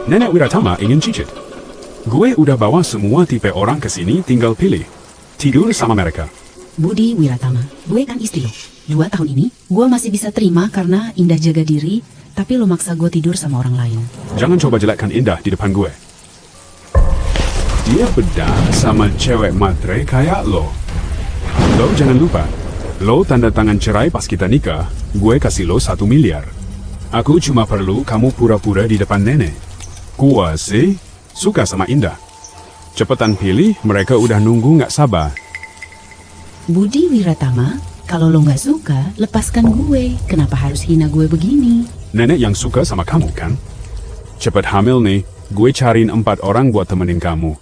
Nenek Wiratama ingin cicit. Gue udah bawa semua tipe orang ke sini, tinggal pilih. Tidur sama mereka. Budi Wiratama, gue kan istri lo. 2 tahun ini, gue masih bisa terima karena Indah jaga diri, tapi lo maksa gue tidur sama orang lain. Jangan coba jelekkan Indah di depan gue. Dia beda sama cewek matre kayak lo. Lo jangan lupa, lo tanda tangan cerai pas kita nikah, gue kasih lo 1 miliar. Aku cuma perlu kamu pura-pura di depan nenek. Gua sih suka sama Indah. Cepetan pilih, mereka udah nunggu nggak sabar. Budi Wiratama, kalau lo nggak suka, lepaskan gue. Kenapa harus hina gue begini? Nenek yang suka sama kamu kan? Cepet hamil nih, gue cariin 4 orang buat temenin kamu.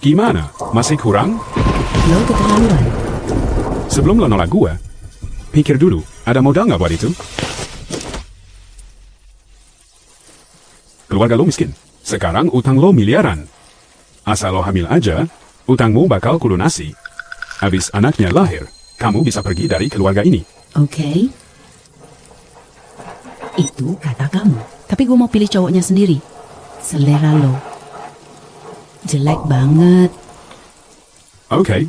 Gimana? Masih kurang? Lo keterlaluan. Sebelum lo nolak gue, pikir dulu, ada modal nggak buat itu? Keluarga lo miskin, sekarang utang lo miliaran. Asal lo hamil aja, utangmu bakal kulunasi. Habis anaknya lahir, kamu bisa pergi dari keluarga ini. Oke. Itu kata kamu. Tapi gue mau pilih cowoknya sendiri. Selera lo. Jelek banget. Oke.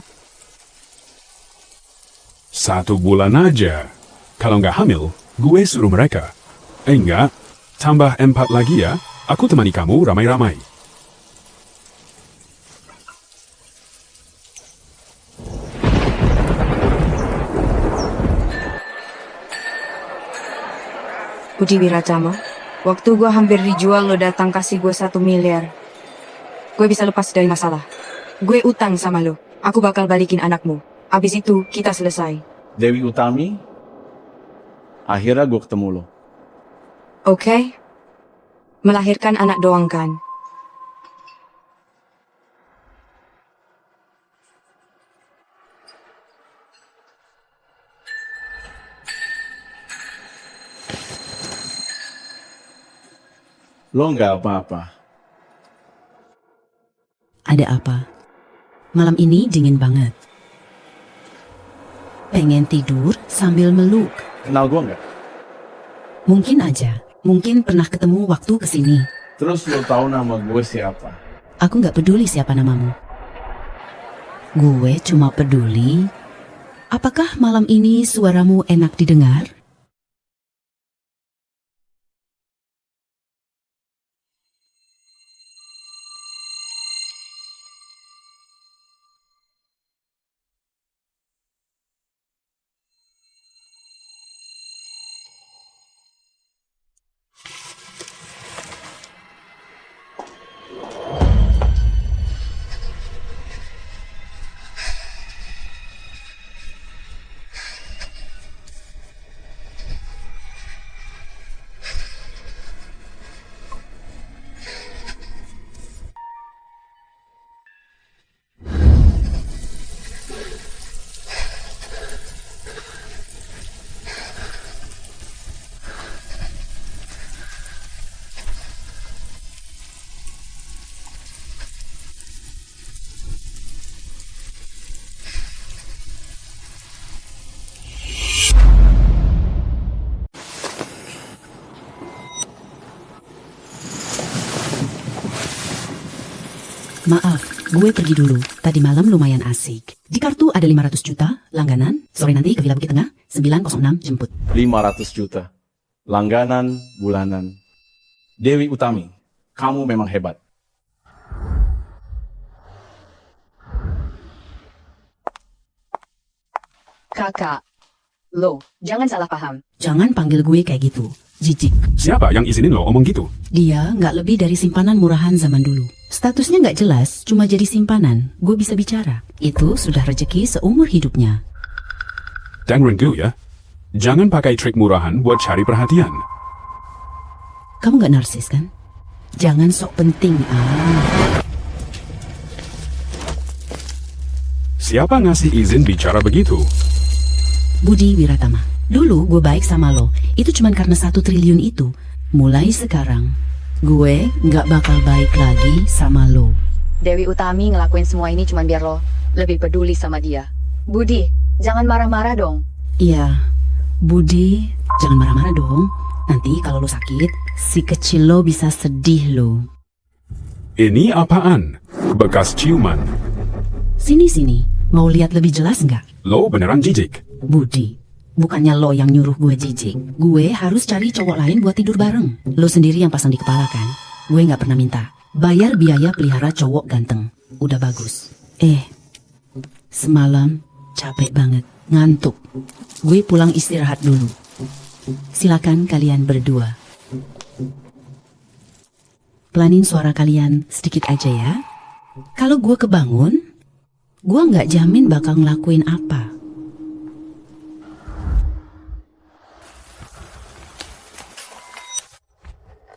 1 bulan aja. Kalau nggak hamil, gue suruh mereka. Enggak, tambah 4 lagi ya. Aku temani kamu ramai-ramai. Budi Wiratama, waktu gue hampir dijual lo datang kasih gue 1 miliar. Gue bisa lepas dari masalah. Gue utang sama lo. Aku bakal balikin anakmu. Abis itu kita selesai. Dewi Utami, akhirnya gue ketemu lo. Oke? Melahirkan anak doang kan? Lo nggak apa-apa. Ada apa? Malam ini dingin banget. Pengen tidur sambil meluk. Kenal gue nggak? Mungkin aja. Mungkin pernah ketemu waktu kesini. Terus lo tahu nama gue siapa? Aku nggak peduli siapa namamu. Gue cuma peduli, apakah malam ini suaramu enak didengar? Maaf, gue pergi dulu. Tadi malam lumayan asik. Di kartu ada 500 juta, langganan. Sore nanti ke Villa Bukit Tengah, 906 jemput. 500 juta. Langganan, bulanan. Dewi Utami, kamu memang hebat. Kakak, lo, jangan salah paham. Jangan panggil gue kayak gitu. Jijik. Siapa yang izinin lo omong gitu? Dia nggak lebih dari simpanan murahan zaman dulu. Statusnya nggak jelas, cuma jadi simpanan. Gue bisa bicara. Itu sudah rezeki seumur hidupnya. Dan Rengu ya, jangan pakai trik murahan buat cari perhatian. Kamu nggak narsis kan? Jangan sok penting. Siapa ngasih izin bicara begitu? Budi Wiratama. Dulu gue baik sama lo. Itu cuma karena 1 triliun itu. Mulai sekarang, gue nggak bakal baik lagi sama lo. Dewi Utami ngelakuin semua ini cuma biar lo lebih peduli sama dia. Budi, jangan marah-marah dong. Iya, Budi, jangan marah-marah dong. Nanti kalau lo sakit, si kecil lo bisa sedih lo. Ini apaan? Bekas ciuman. Sini, mau lihat lebih jelas nggak? Lo beneran jijik. Budi, bukannya lo yang nyuruh gue jijik. Gue harus cari cowok lain buat tidur bareng. Lo sendiri yang pasang di kepala kan? Gue nggak pernah minta. Bayar biaya pelihara cowok ganteng. Udah bagus. Semalam capek banget, ngantuk. Gue pulang istirahat dulu. Silakan kalian berdua. Pelanin suara kalian sedikit aja ya. Kalau gue kebangun, gue nggak jamin bakal ngelakuin apa.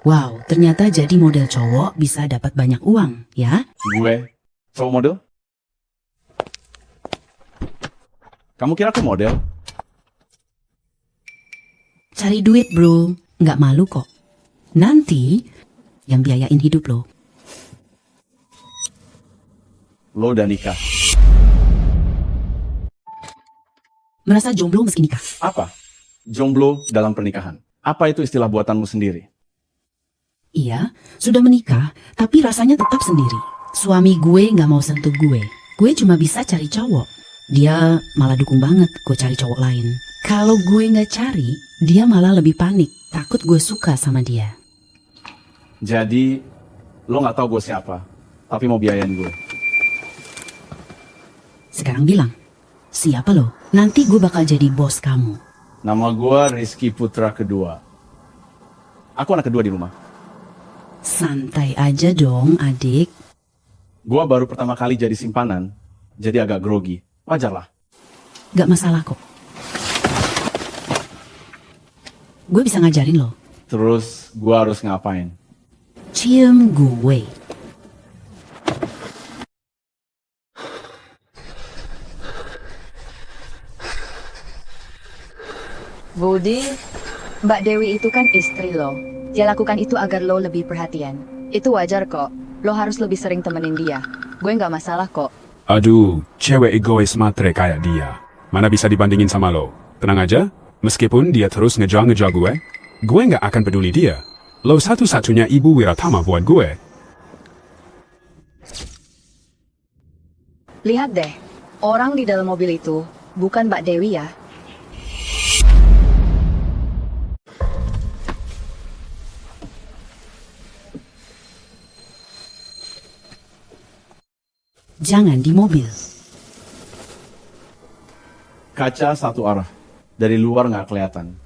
Wow, ternyata jadi model cowok bisa dapat banyak uang, ya? Gue cowok model? Kamu kira aku model? Cari duit, bro. Nggak malu kok. Nanti yang biayain hidup lo. Lo udah nikah. Merasa jomblo meski nikah. Apa? Jomblo dalam pernikahan. Apa itu istilah buatanmu sendiri? Iya, sudah menikah, tapi rasanya tetap sendiri. Suami gue nggak mau sentuh gue. Gue cuma bisa cari cowok. Dia malah dukung banget gue cari cowok lain. Kalau gue nggak cari, dia malah lebih panik. Takut gue suka sama dia. Jadi, lo nggak tahu gue siapa, tapi mau biayain gue. Sekarang bilang, siapa lo? Nanti gue bakal jadi bos kamu. Nama gue Rizky Putra kedua. Aku anak kedua di rumah. Santai aja dong, adik. Gue baru pertama kali jadi simpanan, jadi agak grogi. Wajar lah. Gak masalah kok. Gue bisa ngajarin lo. Terus gue harus ngapain? Cium gue. Budi, Mbak Dewi itu kan istri lo. Dia lakukan itu agar lo lebih perhatian. Itu wajar kok. Lo harus lebih sering temenin dia. Gue nggak masalah kok. Aduh, cewek egois matre kayak dia. Mana bisa dibandingin sama lo? Tenang aja, meskipun dia terus ngejar-ngejar gue nggak akan peduli dia. Lo satu-satunya ibu Wiratama buat gue. Lihat deh, orang di dalam mobil itu bukan Mbak Dewi ya. Jangan di mobil. Kaca satu arah. Dari luar nggak kelihatan.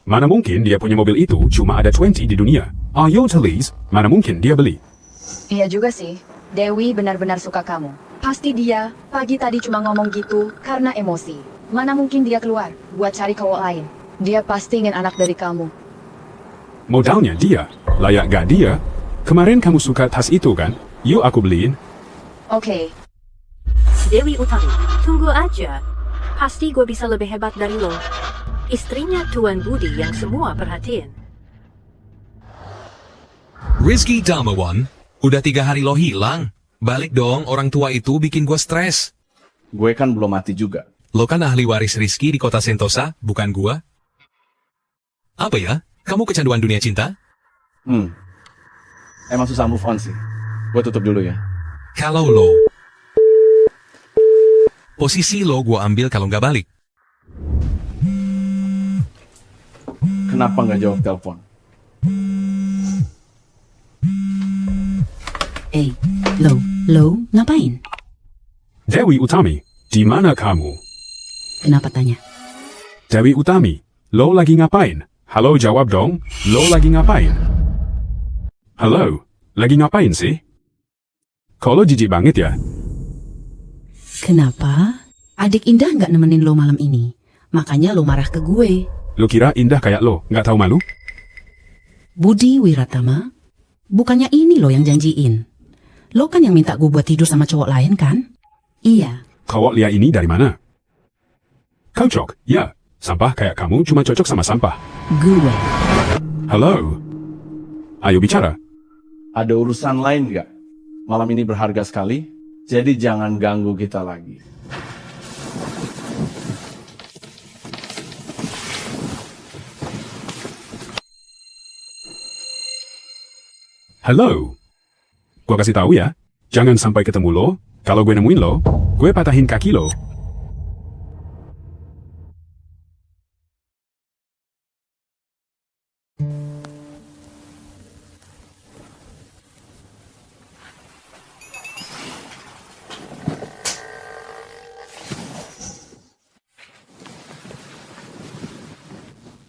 Mana mungkin dia punya mobil itu cuma ada 20 di dunia. Ayo Telis, mana mungkin dia beli? Iya juga sih, Dewi benar-benar suka kamu. Pasti dia pagi tadi cuma ngomong gitu karena emosi. Mana mungkin dia keluar buat cari cowok lain. Dia pasti ingin anak dari kamu. Modalnya dia, layak gak dia? Kemarin kamu suka tas itu kan? Yuk aku beliin. Oke. Dewi Utami, tunggu aja. Pasti gue bisa lebih hebat dari lo. Istrinya Tuan Budi yang semua perhatiin. Rizky Damawan, udah 3 hari lo hilang. Balik dong, orang tua itu bikin gue stres. Gue kan belum mati juga. Lo kan ahli waris Rizky di kota Sentosa, bukan gua? Apa ya? Kamu kecanduan dunia cinta? Emang susah move on sih. Gue tutup dulu ya. Kalau lo... Posisi lo gua ambil kalau nggak balik. Kenapa nggak jawab telepon? Lo ngapain? Dewi Utami, di mana kamu? Kenapa tanya? Dewi Utami, lo lagi ngapain? Halo, jawab dong. Lo lagi ngapain? Halo, lagi ngapain sih? Kok lo jijik banget ya? Kenapa? Adik Indah nggak nemenin lo malam ini. Makanya lo marah ke gue. Lo kira Indah kayak lo, nggak tahu malu? Budi Wiratama, bukannya ini lo yang janjiin. Lo kan yang minta gue buat tidur sama cowok lain kan? Iya. Cowok liar ini dari mana? Kocok, ya. Sampah kayak kamu cuma cocok sama sampah. Gue. Halo. Ayo bicara. Ada urusan lain nggak? Malam ini berharga sekali, jadi jangan ganggu kita lagi. Halo. Gua kasih tahu ya, jangan sampai ketemu lo. Kalau gue nemuin lo, gue patahin kaki lo.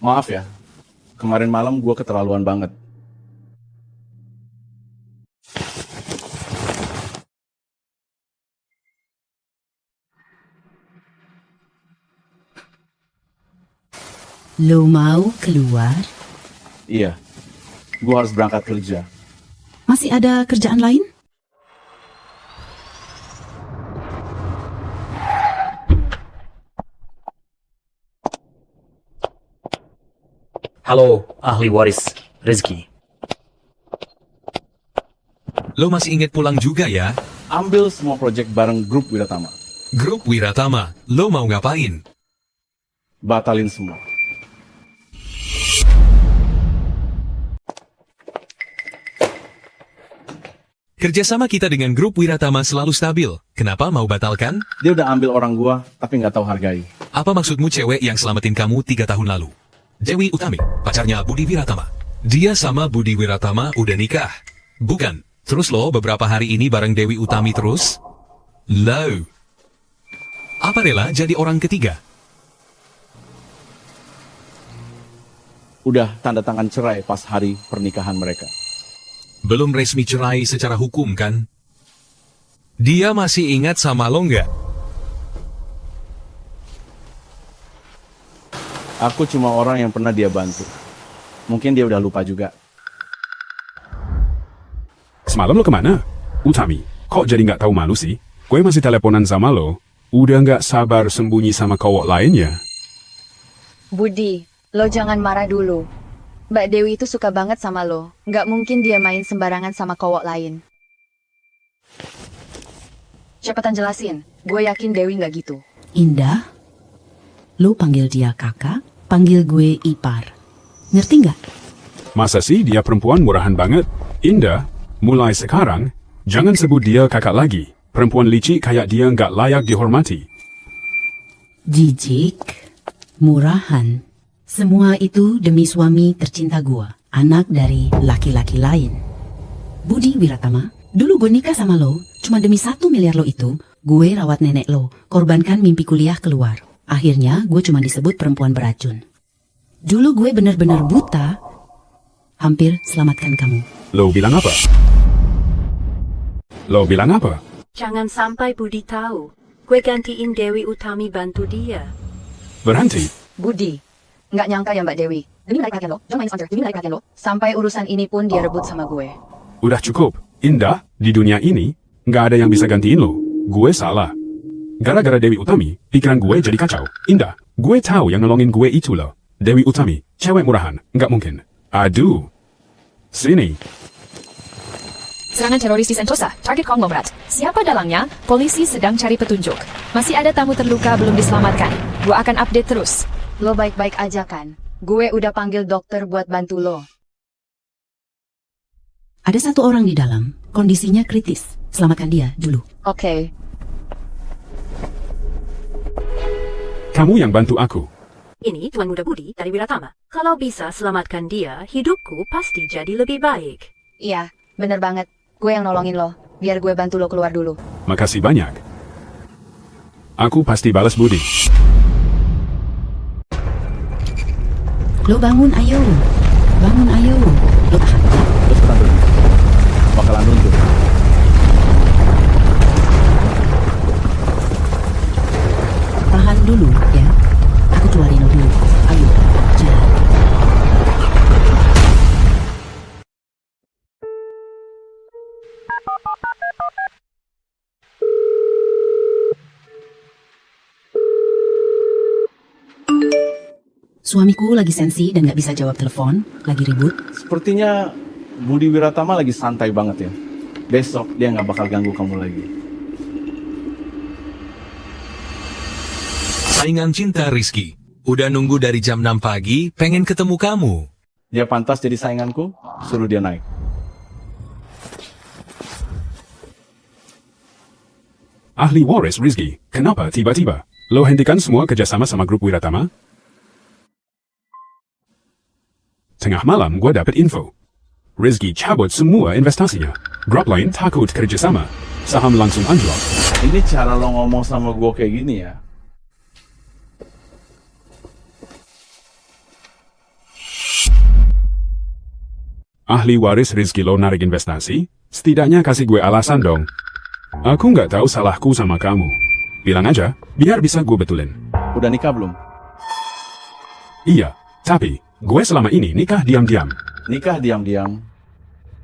Maaf ya, kemarin malam gue keterlaluan banget. Lo mau keluar? Iya, gue harus berangkat kerja. Masih ada kerjaan lain? Halo, ahli waris rezeki. Lo masih inget pulang juga ya? Ambil semua proyek bareng grup Wiratama. Grup Wiratama, lo mau ngapain? Batalin semua. Kerjasama kita dengan grup Wiratama selalu stabil. Kenapa mau batalkan? Dia udah ambil orang gua, tapi nggak tahu hargai. Apa maksudmu cewek yang selamatin kamu 3 tahun lalu? Dewi Utami, pacarnya Budi Wiratama. Dia sama Budi Wiratama udah nikah. Bukan. Terus lo beberapa hari ini bareng Dewi Utami terus? Lo. Apa rela jadi orang ketiga? Udah tanda tangan cerai pas hari pernikahan mereka. Belum resmi cerai secara hukum kan? Dia masih ingat sama lo nggak? Aku cuma orang yang pernah dia bantu. Mungkin dia udah lupa juga. Semalam lo kemana? Utami, kok jadi nggak tahu malu sih? Gue masih teleponan sama lo. Udah nggak sabar sembunyi sama cowok lainnya. Budi, lo jangan marah dulu. Mbak Dewi itu suka banget sama lo. Nggak mungkin dia main sembarangan sama cowok lain. Cepetan jelasin. Gue yakin Dewi nggak gitu. Indah, lo panggil dia kakak, panggil gue ipar. Ngerti nggak? Masa sih dia perempuan murahan banget? Indah, mulai sekarang, jangan sebut dia kakak lagi. Perempuan licik kayak dia nggak layak dihormati. Jijik, murahan. Semua itu demi suami tercinta gua, anak dari laki-laki lain. Budi Wiratama, dulu gue nikah sama lo, cuma demi 1 miliar lo itu, gue rawat nenek lo, korbankan mimpi kuliah keluar. Akhirnya gue cuma disebut perempuan beracun. Dulu gue benar-benar buta, hampir selamatkan kamu. Lo bilang apa? Lo bilang apa? Jangan sampai Budi tahu. Gue gantiin Dewi Utami bantu dia. Berhenti. Budi, nggak nyangka ya Mbak Dewi. Demi menarik perhatian lo, jangan main santer. Demi menarik perhatian lo, sampai urusan ini pun dia rebut sama gue. Udah cukup. Indah, di dunia ini, nggak ada yang bisa gantiin lo. Gue salah. Gara-gara Dewi Utami, pikiran gue jadi kacau. Indah, gue tahu yang nolongin gue itu lo. Dewi Utami, cewek murahan. Nggak mungkin. Aduh. Sini. Serangan teroris di Sentosa, target konglomerat. Siapa dalangnya? Polisi sedang cari petunjuk. Masih ada tamu terluka belum diselamatkan. Gua akan update terus. Lo baik-baik aja kan? Gue udah panggil dokter buat bantu lo. Ada 1 orang di dalam, kondisinya kritis. Selamatkan dia dulu. Oke. Kamu yang bantu aku. Ini Tuan Muda Budi dari Wiratama. Kalau bisa selamatkan dia, hidupku pasti jadi lebih baik. Iya, bener banget. Gue yang nolongin lo. Biar gue bantu lo keluar dulu. Makasih banyak. Aku pasti balas budi. Lo bangun, ayo. Bangun, ayo. Lo tahan. Terus cepetan dulu. Bakalan runtuh. Tahan dulu, ya. Aku keluarin lo dulu. Ayo, jalan. Suamiku lagi sensi dan gak bisa jawab telepon, lagi ribut. Sepertinya Budi Wiratama lagi santai banget ya. Besok dia nggak bakal ganggu kamu lagi. Saingan cinta Rizky. Udah nunggu dari jam 6 pagi, pengen ketemu kamu. Dia pantas jadi sainganku, suruh dia naik. Ahli waris Rizky, kenapa tiba-tiba lo hentikan semua kerjasama sama grup Wiratama? Tengah malam gue dapet info. Rizky cabut semua investasinya. Grup lain takut kerjasama. Saham langsung anjlok. Ini cara lo ngomong sama gue kayak gini ya? Ahli waris Rizky lo narik investasi? Setidaknya kasih gue alasan dong. Aku nggak tahu salahku sama kamu. Bilang aja, biar bisa gue betulin. Udah nikah belum? Iya, tapi gue selama ini nikah diam-diam. Nikah diam-diam?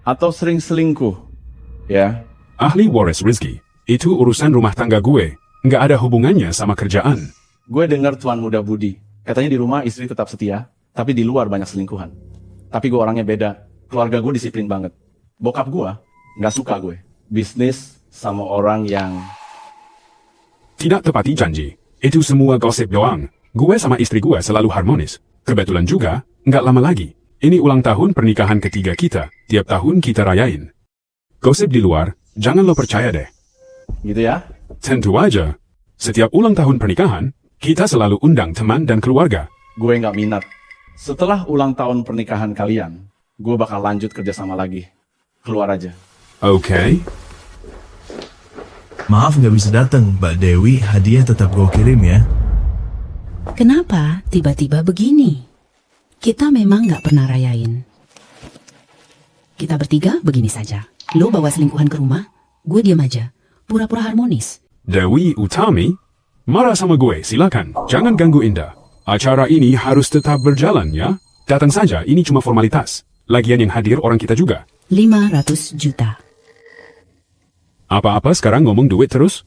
Atau sering selingkuh? Ya? Ahli waris Rizky, itu urusan rumah tangga gue. Nggak ada hubungannya sama kerjaan. Gue dengar Tuan Muda Budi. Katanya di rumah istri tetap setia, tapi di luar banyak selingkuhan. Tapi gue orangnya beda. Keluarga gue disiplin banget. Bokap gue nggak suka gue bisnis sama orang yang... Tidak tepati janji. Itu semua gosip doang. Gue sama istri gue selalu harmonis. Kebetulan juga, nggak lama lagi. Ini ulang tahun pernikahan ketiga kita. Tiap tahun kita rayain. Gosip di luar, jangan lo percaya deh. Gitu ya? Tentu aja. Setiap ulang tahun pernikahan, kita selalu undang teman dan keluarga. Gue nggak minat. Setelah ulang tahun pernikahan kalian, gue bakal lanjut kerjasama lagi. Keluar aja. Oke. Maaf nggak bisa datang, Mbak Dewi. Hadiah tetap gue kirim ya. Kenapa tiba-tiba begini? Kita memang nggak pernah rayain. Kita bertiga begini saja. Lo bawa selingkuhan ke rumah, gue diam aja. Pura-pura harmonis. Dewi Utami, marah sama gue, silakan. Jangan ganggu Indah. Acara ini harus tetap berjalan ya. Datang saja, ini cuma formalitas. Lagian yang hadir orang kita juga. 500 juta. Apa-apa sekarang ngomong duit terus?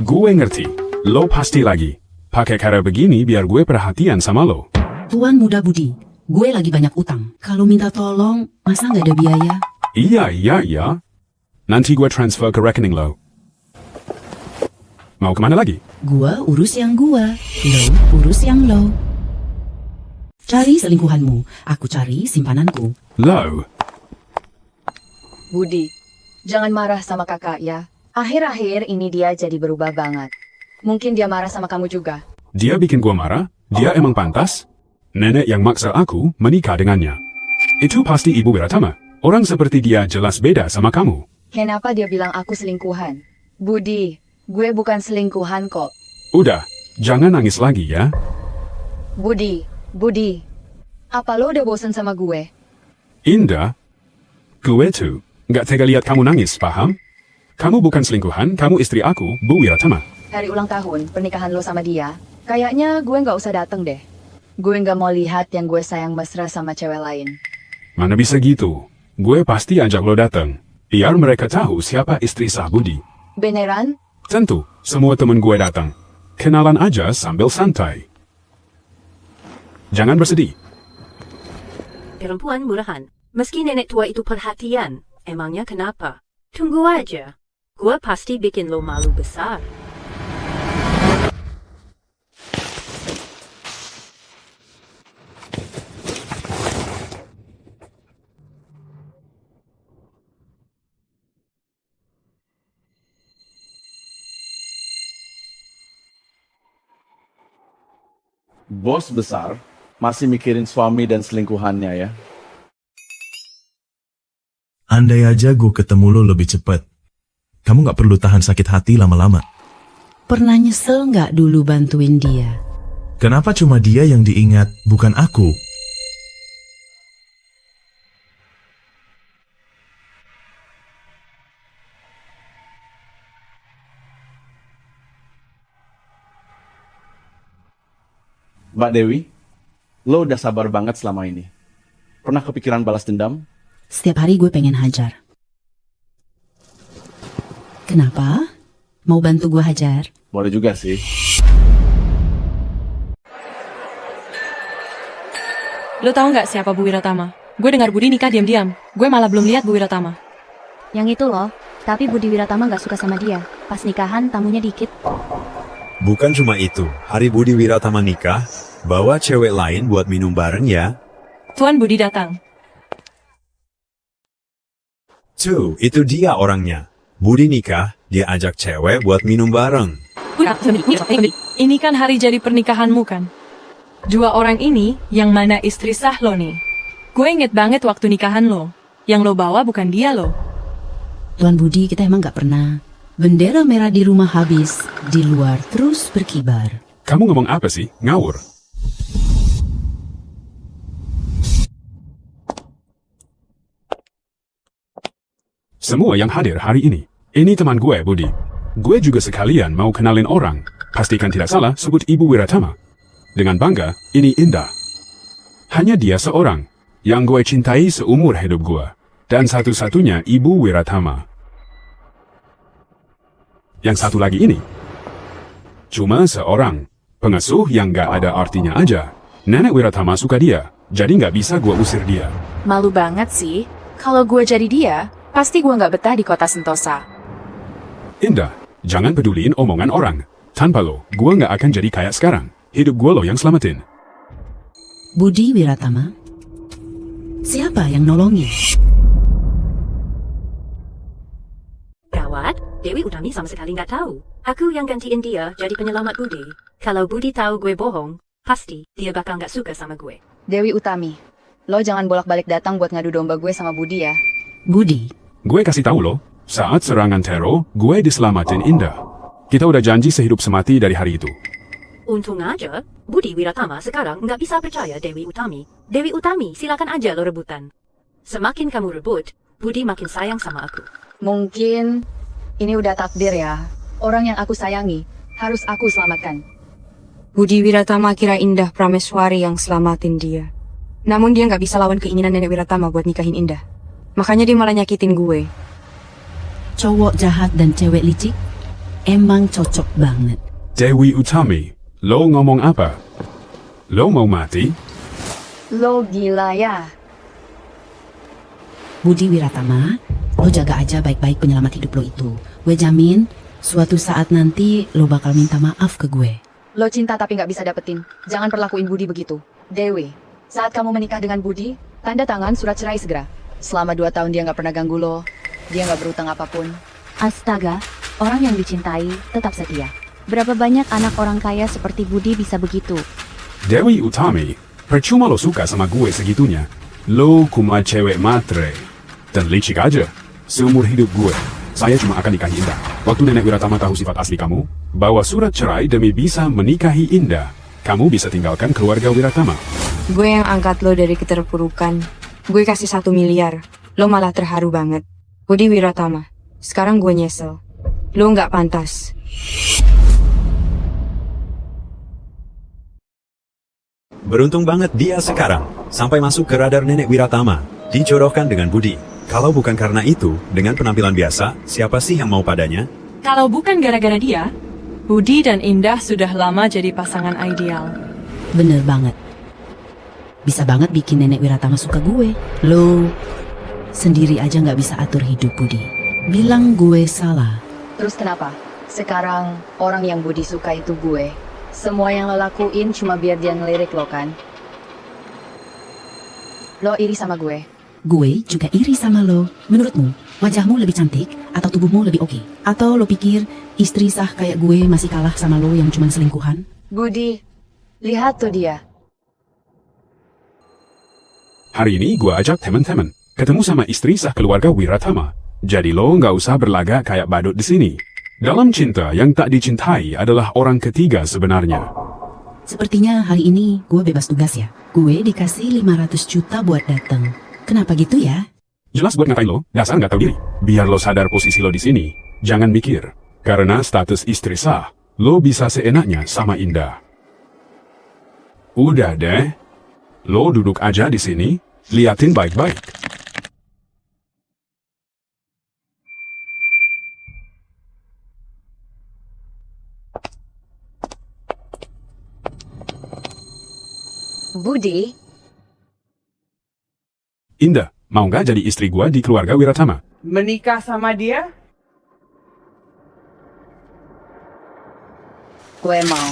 Gue ngerti. Lo pasti lagi. Pakai cara begini biar gue perhatian sama lo. Tuan Muda Budi, gue lagi banyak utang. Kalau minta tolong, masa nggak ada biaya? Iya. Nanti gue transfer ke rekening lo. Mau kemana lagi? Gua urus yang gua, lo urus yang lo. Cari selingkuhanmu, aku cari simpananku. Lo. Budi, jangan marah sama kakak ya. Akhir-akhir ini dia jadi berubah banget. Mungkin dia marah sama kamu juga. Dia bikin gua marah? Dia emang pantas? Nenek yang maksa aku menikah dengannya. Itu pasti Ibu Wiratama. Orang seperti dia jelas beda sama kamu. Kenapa dia bilang aku selingkuhan? Budi, gue bukan selingkuhan kok. Udah, jangan nangis lagi ya. Budi, apa lo udah bosan sama gue? Indah, gue tuh nggak tega lihat kamu nangis, paham? Kamu bukan selingkuhan, kamu istri aku, Bu Wiratama. Hari ulang tahun pernikahan lo sama dia, kayaknya gue nggak usah dateng deh. Gue nggak mau lihat yang gue sayang mesra sama cewek lain. Mana bisa gitu? Gue pasti ajak lo datang. Biar mereka tahu siapa istri sah Budi. Beneran? Tentu, semua temen gue datang. Kenalan aja sambil santai. Jangan bersedih. Perempuan murahan. Meski nenek tua itu perhatian, emangnya kenapa? Tunggu aja. Gua pasti bikin lo malu besar. Bos besar masih mikirin suami dan selingkuhannya ya. Andai aja gue ketemu lo lebih cepat. Kamu nggak perlu tahan sakit hati lama-lama. Pernah nyesel nggak dulu bantuin dia? Kenapa cuma dia yang diingat, bukan aku? Mbak Dewi, lo udah sabar banget selama ini. Pernah kepikiran balas dendam? Setiap hari gue pengen hajar. Kenapa? Mau bantu gue hajar? Boleh juga sih. Lo tahu nggak siapa Bu Wiratama? Gue dengar Budi nikah diam-diam. Gue malah belum lihat Bu Wiratama. Yang itu loh, tapi Budi Wiratama gak suka sama dia. Pas nikahan tamunya dikit. Bukan cuma itu, hari Budi Wiratama nikah, bawa cewek lain buat minum bareng ya. Tuan Budi datang. Tuh, itu dia orangnya. Budi nikah, dia ajak cewek buat minum bareng. Ini kan hari jadi pernikahanmu kan? Dua orang ini, yang mana istri sah lo nih? Gue inget banget waktu nikahan lo. Yang lo bawa bukan dia lo. Tuan Budi, kita emang gak pernah. Bendera merah di rumah habis, di luar terus berkibar. Kamu ngomong apa sih? Ngawur. Semua yang hadir hari ini teman gue, Budi. Gue juga sekalian mau kenalin orang. Pastikan tidak salah sebut Ibu Wiratama. Dengan bangga, ini Indah. Hanya dia seorang yang gue cintai seumur hidup gue. Dan satu-satunya Ibu Wiratama. Yang satu lagi ini. Cuma seorang pengasuh yang gak ada artinya aja. Nenek Wiratama suka dia, jadi gak bisa gue usir dia. Malu banget sih. Kalau gue jadi dia, pasti gue gak betah di kota Sentosa. Indah, jangan peduliin omongan orang. Tanpa lo, gue gak akan jadi kayak sekarang. Hidup gue lo yang selamatin. Budi Wiratama? Siapa yang nolongin? Gawat, Dewi Utami sama sekali nggak tahu. Aku yang gantiin dia jadi penyelamat Budi. Kalau Budi tahu gue bohong, pasti dia bakal nggak suka sama gue. Dewi Utami, lo jangan bolak-balik datang buat ngadu domba gue sama Budi ya. Budi? Gue kasih tahu lo, saat serangan teror, gue diselamatin Indah. Kita udah janji sehidup semati dari hari itu. Untung aja, Budi Wiratama sekarang nggak bisa percaya Dewi Utami. Dewi Utami, silakan aja lo rebutan. Semakin kamu rebut, Budi makin sayang sama aku. Mungkin ini udah takdir ya. Orang yang aku sayangi harus aku selamatkan. Budi Wiratama kira Indah Prameswari yang selamatin dia. Namun dia nggak bisa lawan keinginan Nenek Wiratama buat nikahin Indah. Makanya dia malah nyakitin gue. Cowok jahat dan cewek licik emang cocok banget. Dewi Utami, lo ngomong apa? Lo mau mati? Lo gila ya. Budi Wiratama, lo jaga aja baik-baik penyelamat hidup lo itu. Gue jamin, suatu saat nanti lo bakal minta maaf ke gue. Lo cinta tapi nggak bisa dapetin. Jangan perlakuin Budi begitu. Dewi, saat kamu menikah dengan Budi, tanda tangan surat cerai segera. Selama 2 tahun dia nggak pernah ganggu lo. Dia nggak berutang apapun. Astaga, orang yang dicintai tetap setia. Berapa banyak anak orang kaya seperti Budi bisa begitu? Dewi Utami, percuma lo suka sama gue segitunya. Lo cuma cewek matre. Dan licik aja. Seumur hidup gue, saya cuma akan nikahi Indah. Waktu Nenek Wiratama tahu sifat asli kamu, bawa surat cerai demi bisa menikahi Indah. Kamu bisa tinggalkan keluarga Wiratama. Gue yang angkat lo dari keterpurukan. Gue kasih 1 miliar. Lo malah terharu banget. Budi Wiratama, sekarang gue nyesel. Lo nggak pantas. Beruntung banget dia sekarang, sampai masuk ke radar Nenek Wiratama, dijodohkan dengan Budi. Kalau bukan karena itu, dengan penampilan biasa, siapa sih yang mau padanya? Kalau bukan gara-gara dia, Budi dan Indah sudah lama jadi pasangan ideal. Bener banget. Bisa banget bikin Nenek Wiratama suka gue. Lo sendiri aja nggak bisa atur hidup Budi. Bilang gue salah. Terus kenapa? Sekarang orang yang Budi suka itu gue. Semua yang lo lakuin cuma biar dia ngelirik lo kan? Lo iri sama gue? Gue juga iri sama lo. Menurutmu, wajahmu lebih cantik atau tubuhmu lebih oke? Atau lo pikir istri sah kayak gue masih kalah sama lo yang cuma selingkuhan? Budi, lihat tuh dia. Hari ini gue ajak teman-teman ketemu sama istri sah keluarga Wiratama. Jadi lo nggak usah berlagak kayak badut di sini. Dalam cinta yang tak dicintai adalah orang ketiga sebenarnya. Sepertinya hari ini gue bebas tugas ya. Gue dikasih 500 juta buat dateng. Kenapa gitu ya? Jelas buat ngatain lo, dasar nggak tahu diri. Biar lo sadar posisi lo di sini. Jangan mikir, karena status istri sah, lo bisa seenaknya sama Indah. Udah deh, lo duduk aja di sini, liatin baik-baik. Budi? Indah, mau nggak jadi istri gua di keluarga Wiratama? Menikah sama dia? Gue mau.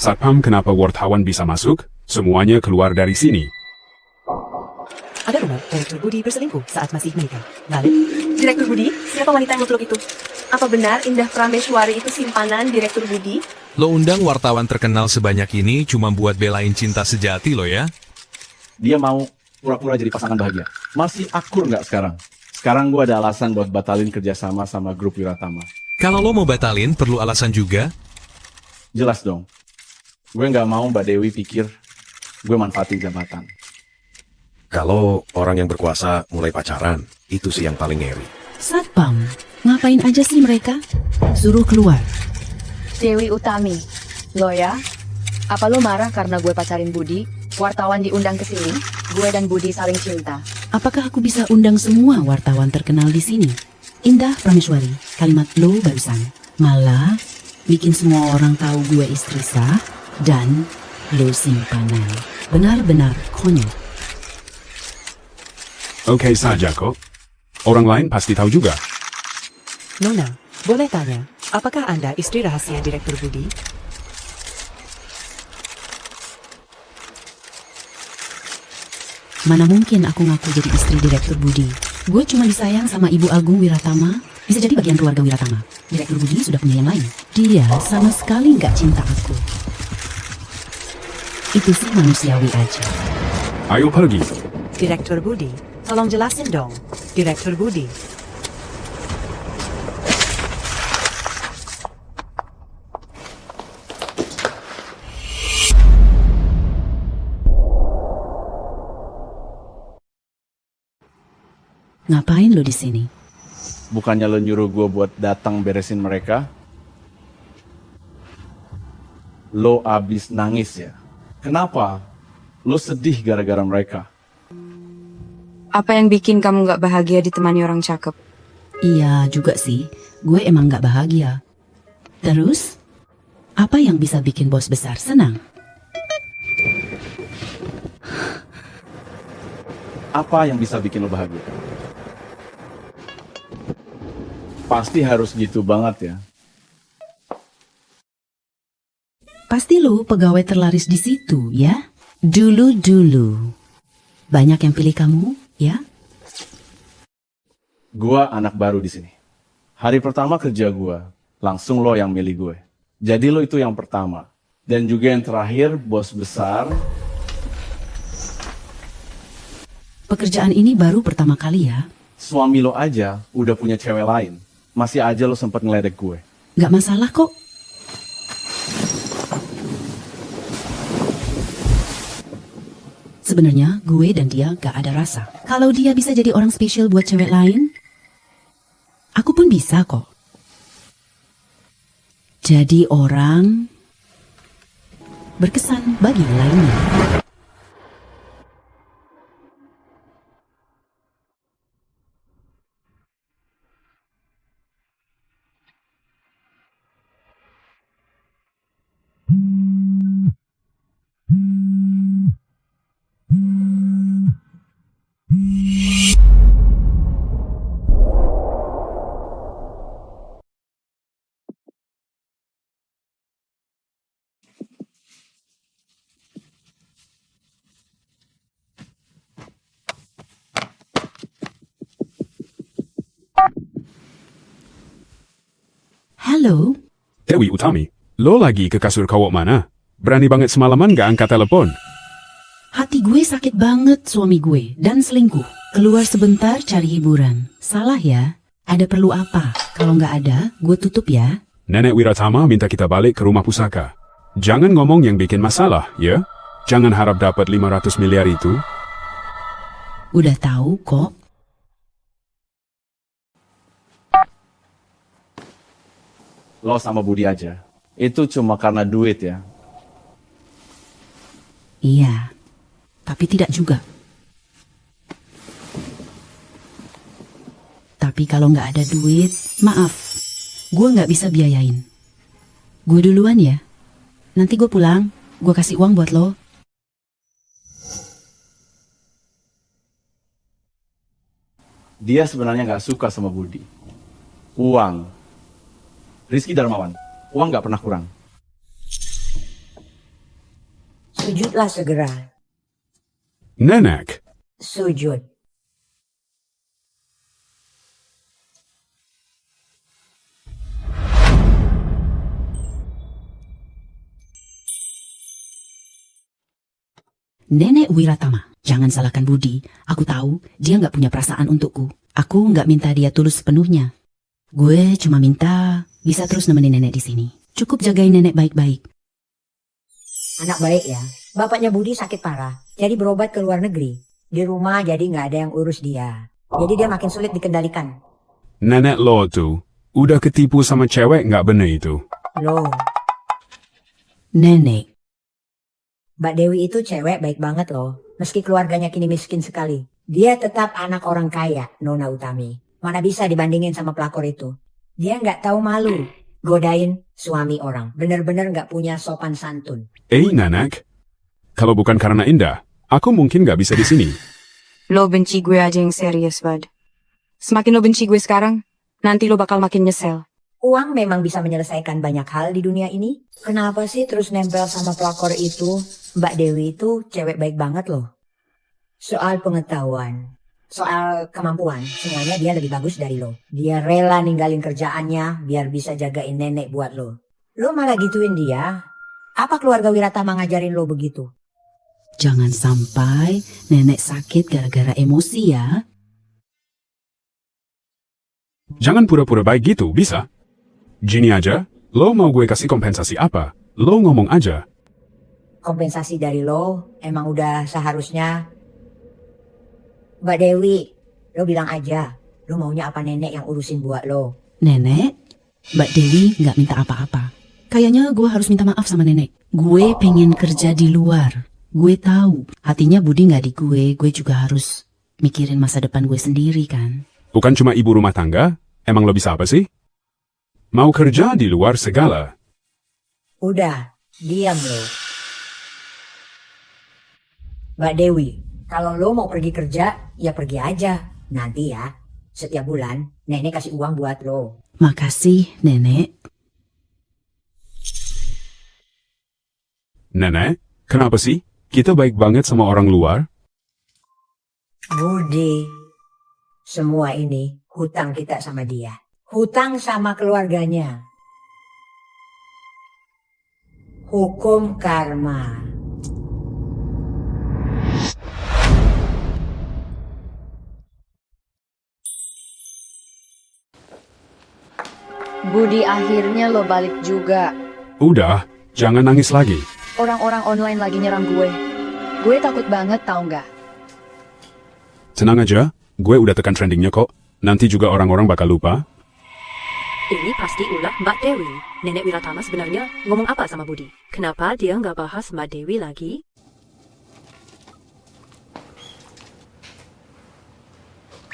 Satpam, kenapa wartawan bisa masuk? Semuanya keluar dari sini. Ada rumor Direktur Budi berselingkuh saat masih menikah. Lalu, Direktur Budi, siapa wanita yang memblok itu? Apa benar Indah Prameswari itu simpanan Direktur Budi? Lo undang wartawan terkenal sebanyak ini cuma buat belain cinta sejati lo ya? Dia mau pura-pura jadi pasangan bahagia. Masih akur nggak sekarang? Sekarang gue ada alasan buat batalin kerjasama sama grup Wiratama. Kalau lo mau batalin, perlu alasan juga? Jelas dong. Gue nggak mau Mbak Dewi pikir gue manfaatin jabatan. Kalau orang yang berkuasa mulai pacaran, itu sih yang paling ngeri. Satpam, ngapain aja sih mereka? Suruh keluar. Dewi Utami, lo ya? Apa lo marah karena gue pacarin Budi? Wartawan diundang ke sini, gue dan Budi saling cinta. Apakah aku bisa undang semua wartawan terkenal di sini? Indah Prameswari, kalimat lo barusan. Malah bikin semua orang tahu gue istri sah dan lo simpanan. Benar-benar konyol. Oke saja kok. Orang lain pasti tahu juga. Nona, boleh tanya, apakah Anda istri rahasia Direktur Budi? Mana mungkin aku ngaku jadi istri Direktur Budi. Gue cuma disayang sama Ibu Agung Wiratama. Bisa jadi bagian keluarga Wiratama. Direktur Budi sudah punya yang lain. Dia sama sekali nggak cinta aku. Itu sih manusiawi aja. Ayo pergi. Direktur Budi, tolong jelasin dong. Direktur Budi. Ngapain lo di sini? Bukannya lo nyuruh gue buat datang beresin mereka? Lo abis nangis ya? Kenapa? Lo sedih gara-gara mereka? Apa yang bikin kamu gak bahagia ditemani orang cakep? Iya juga sih, gue emang gak bahagia. Terus, apa yang bisa bikin bos besar senang? Apa yang bisa bikin lo bahagia? Pasti harus gitu banget ya. Pasti lo pegawai terlaris di situ, ya? Dulu-dulu. Banyak yang pilih kamu, ya? Gua anak baru di sini. Hari pertama kerja gua, langsung lo yang milih gue. Jadi lo itu yang pertama. Dan juga yang terakhir, bos besar. Pekerjaan ini baru pertama kali ya? Suami lo aja udah punya cewek lain. Masih aja lo sempat ngeledek gue. Gak masalah kok. Sebenarnya gue dan dia gak ada rasa. Kalau dia bisa jadi orang spesial buat cewek lain, aku pun bisa kok. Jadi orang berkesan bagi lainnya. Halo? Dewi Utami, lo lagi ke kasur cowok mana? Berani banget semalaman gak angkat telepon? Hati gue sakit banget suami gue dan selingkuh. Keluar sebentar cari hiburan. Salah ya? Ada perlu apa? Kalau nggak ada, gue tutup ya. Nenek Wiratama minta kita balik ke rumah pusaka. Jangan ngomong yang bikin masalah, ya? Jangan harap dapat 500 miliar itu. Udah tahu kok. Lo sama Budi aja. Itu cuma karena duit ya. Iya, tapi tidak juga. Tapi kalau nggak ada duit, maaf, gue nggak bisa biayain. Gue duluan ya. Nanti gue pulang, gue kasih uang buat lo. Dia sebenarnya nggak suka sama Budi. Uang. Rizky Darmawan, uang nggak pernah kurang. Sujudlah segera. Nenek, Sujud. Nenek Wiratama, jangan salahkan Budi. Aku tahu dia nggak punya perasaan untukku. Aku nggak minta dia tulus sepenuhnya. Gue cuma minta bisa terus nemenin nenek di sini. Cukup jagain nenek baik-baik. Anak baik ya. Bapaknya Budi sakit parah, jadi berobat ke luar negeri. Di rumah jadi nggak ada yang urus dia. Jadi dia makin sulit dikendalikan. nenek lo tuh udah ketipu sama cewek nggak bener itu. Loh, Nenek, Mbak Dewi itu cewek baik banget loh. Meski keluarganya kini miskin sekali. Dia tetap anak orang kaya, Nona Utami. Mana bisa dibandingin sama pelakor itu. Dia nggak tahu malu. Godain suami orang. Bener-bener nggak punya sopan santun. Nenek, kalau bukan karena Indah, aku mungkin nggak bisa di sini. Lo benci gue aja yang serius, Bud. Semakin lo benci gue sekarang, nanti lo bakal makin nyesel. Uang memang bisa menyelesaikan banyak hal di dunia ini. Kenapa sih terus nempel sama pelakor itu? Mbak Dewi itu cewek baik banget loh. Soal pengetahuan, soal kemampuan, semuanya dia lebih bagus dari lo. Dia rela ninggalin kerjaannya biar bisa jagain nenek buat lo. Lo malah gituin dia. Apa keluarga Wiratama ngajarin lo begitu? jangan sampai nenek sakit gara-gara emosi ya. Jangan pura-pura baik gitu, bisa? Gini aja, lo mau gue kasih kompensasi apa? Lo ngomong aja. Kompensasi dari lo emang udah seharusnya. Mbak Dewi, lo bilang aja, lo maunya apa nenek yang urusin buat lo. Nenek, Mbak Dewi nggak minta apa-apa. Kayaknya gue harus minta maaf sama nenek. Gue pengen kerja di luar. Gue tahu, hatinya Budi nggak di gue juga harus mikirin masa depan gue sendiri kan. Bukan cuma ibu rumah tangga, emang lo bisa apa sih? Mau kerja di luar segala. Udah, diam lo. Mbak Dewi, kalau lo mau pergi kerja, ya pergi aja. Nanti ya, setiap bulan nenek kasih uang buat lo. Makasih, nenek. Nenek, kenapa sih? Kita baik banget sama orang luar. Budi, semua ini hutang kita sama dia. Hutang sama keluarganya. Hukum karma. Budi, akhirnya lo balik juga. Udah, jangan nangis lagi. Orang-orang online lagi nyerang gue. Gue takut banget, tau nggak? Tenang aja, gue udah tekan trendingnya kok. Nanti juga orang-orang bakal lupa. Ini pasti ulah Mbak Dewi. Nenek Wiratama sebenarnya ngomong apa sama Budi? Kenapa dia nggak bahas Mbak Dewi lagi?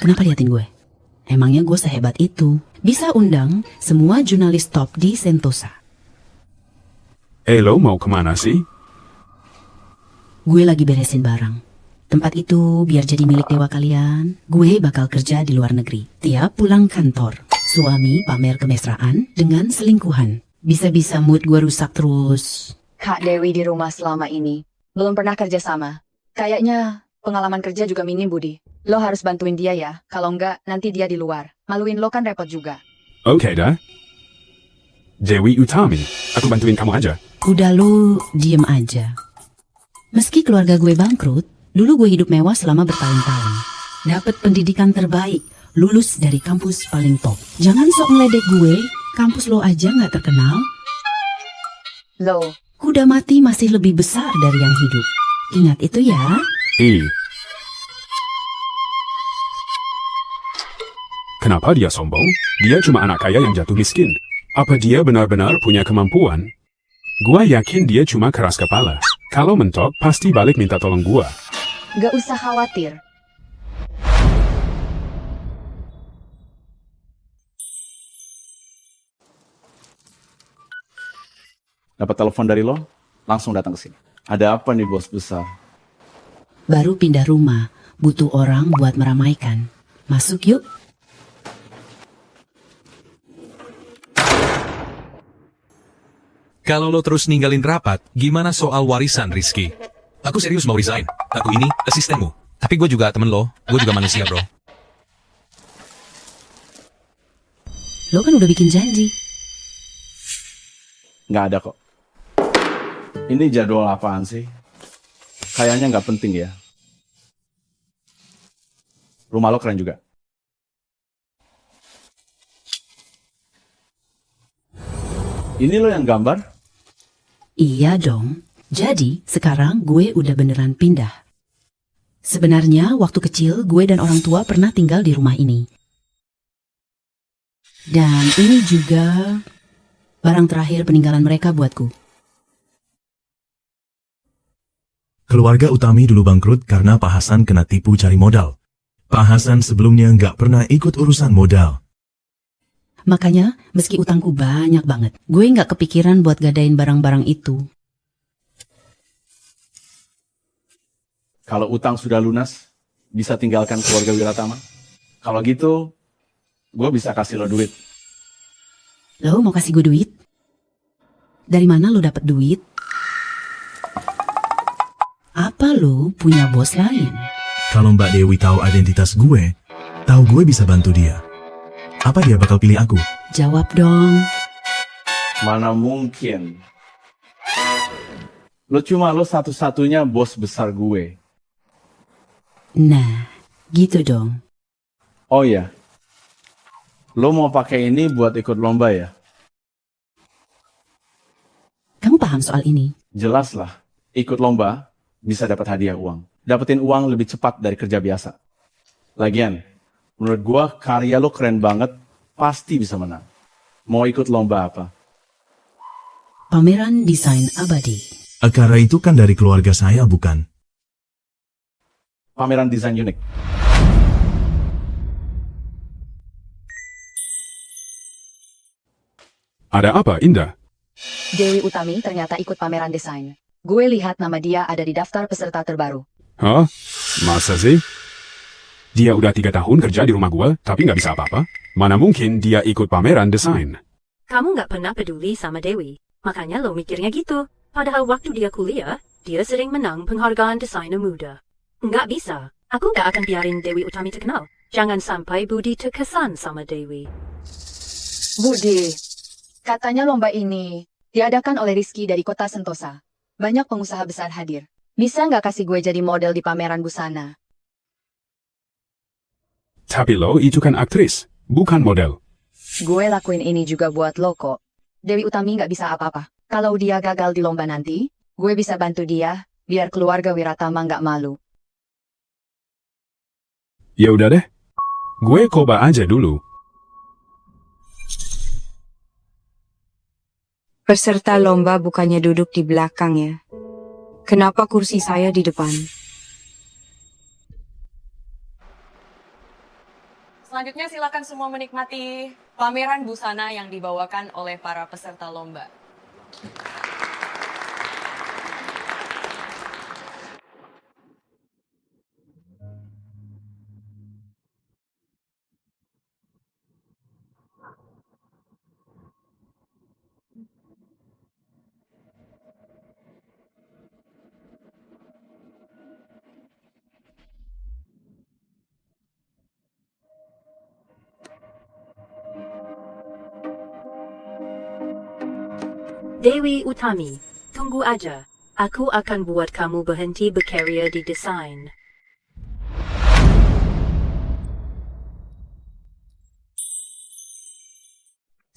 Kenapa liatin gue? Emangnya gue sehebat itu? Bisa undang semua jurnalis top di Sentosa. Lo mau kemana sih? Gue lagi beresin barang. Tempat itu biar jadi milik dewa kalian. Gue bakal kerja di luar negeri. Tiap pulang kantor, suami pamer kemesraan dengan selingkuhan. Bisa-bisa mood gue rusak terus. Kak Dewi di rumah selama ini belum pernah kerja sama. Kayaknya pengalaman kerja juga minim, Budi. Lo harus bantuin dia ya. Kalau enggak, nanti dia di luar. Maluin lo kan repot juga. Oke dah. Dewi Utami, aku bantuin kamu aja. Udah lu diem aja. Meski keluarga gue bangkrut, dulu gue hidup mewah selama bertahun-tahun. Dapat pendidikan terbaik, lulus dari kampus paling top. Jangan sok ngeledek gue, kampus lo aja nggak terkenal. Lo, Kuda mati masih lebih besar dari yang hidup. Ingat itu ya. Kenapa dia sombong? Dia cuma anak kaya yang jatuh miskin. Apa dia benar-benar punya kemampuan? Gua yakin dia cuma keras kepala. Kalau mentok, pasti balik minta tolong gua. gak usah khawatir. Dapat telepon dari lo, langsung datang ke sini. Ada apa nih bos besar? Baru pindah rumah, butuh orang buat meramaikan. Masuk yuk. Kalau lo terus ninggalin rapat, gimana soal warisan, Rizky? Aku serius mau resign. Aku ini asistenmu. Tapi gue juga temen lo. Gue juga manusia, bro. Lo kan udah bikin janji. Nggak ada kok. Ini jadwal apaan sih? Kayaknya nggak penting ya. Rumah lo keren juga. Ini lo yang gambar? Iya dong. Jadi, sekarang gue udah beneran pindah. Sebenarnya, waktu kecil gue dan orang tua pernah tinggal di rumah ini. Dan ini juga barang terakhir peninggalan mereka buatku. Keluarga Utami dulu bangkrut karena Pak Hasan kena tipu cari modal. Pak Hasan sebelumnya nggak pernah ikut urusan modal. Makanya, meski utangku banyak banget, gue nggak kepikiran buat gadain barang-barang itu. Kalau utang sudah lunas, bisa tinggalkan keluarga Wiratama. Kalau gitu, gue bisa kasih lo duit. Lo mau kasih gue duit? Dari mana lo dapet duit? Apa lo punya bos lain? Kalau Mbak Dewi tahu identitas gue, tahu gue bisa bantu dia. Apa dia bakal pilih aku? Jawab dong. Mana mungkin. Lo cuma lo satu-satunya bos besar gue. Nah, gitu dong. Oh iya. Lo mau pakai ini buat ikut lomba ya? Kamu paham soal ini? Jelas lah. Ikut lomba bisa dapat hadiah uang. Dapetin uang lebih cepat dari kerja biasa. Lagian, menurut gua karya lo keren banget, pasti bisa menang. Mau ikut lomba apa? Pameran desain abadi. Akara itu kan dari keluarga saya, bukan? Pameran desain unik. Ada apa, Indah? Dewi Utami ternyata ikut pameran desain. Gue lihat nama dia ada di daftar peserta terbaru. Hah? Masa sih? Dia udah 3 tahun kerja di rumah gua, tapi nggak bisa apa-apa. Mana mungkin dia ikut pameran desain? Kamu nggak pernah peduli sama Dewi, makanya lo mikirnya gitu. Padahal waktu dia kuliah, dia sering menang penghargaan desainer muda. Nggak bisa. Aku nggak akan biarin Dewi Utami terkenal. Jangan sampai Budi terkesan sama Dewi. Budi, katanya lomba ini diadakan oleh Rizky dari kota Sentosa. Banyak pengusaha besar hadir. Bisa nggak kasih gue jadi model di pameran busana? Tapi lo itu kan aktris, bukan model. Gue lakuin ini juga buat lo kok. Dewi Utami nggak bisa apa-apa. Kalau dia gagal di lomba nanti, gue bisa bantu dia, biar keluarga Wiratama nggak malu. Ya udah deh. Gue coba aja dulu. Peserta lomba bukannya duduk di belakang ya? Kenapa kursi saya di depan? Selanjutnya silakan semua menikmati pameran busana yang dibawakan oleh para peserta lomba. Dewi Utami, tunggu aja. Aku akan buat kamu berhenti berkarya di desain.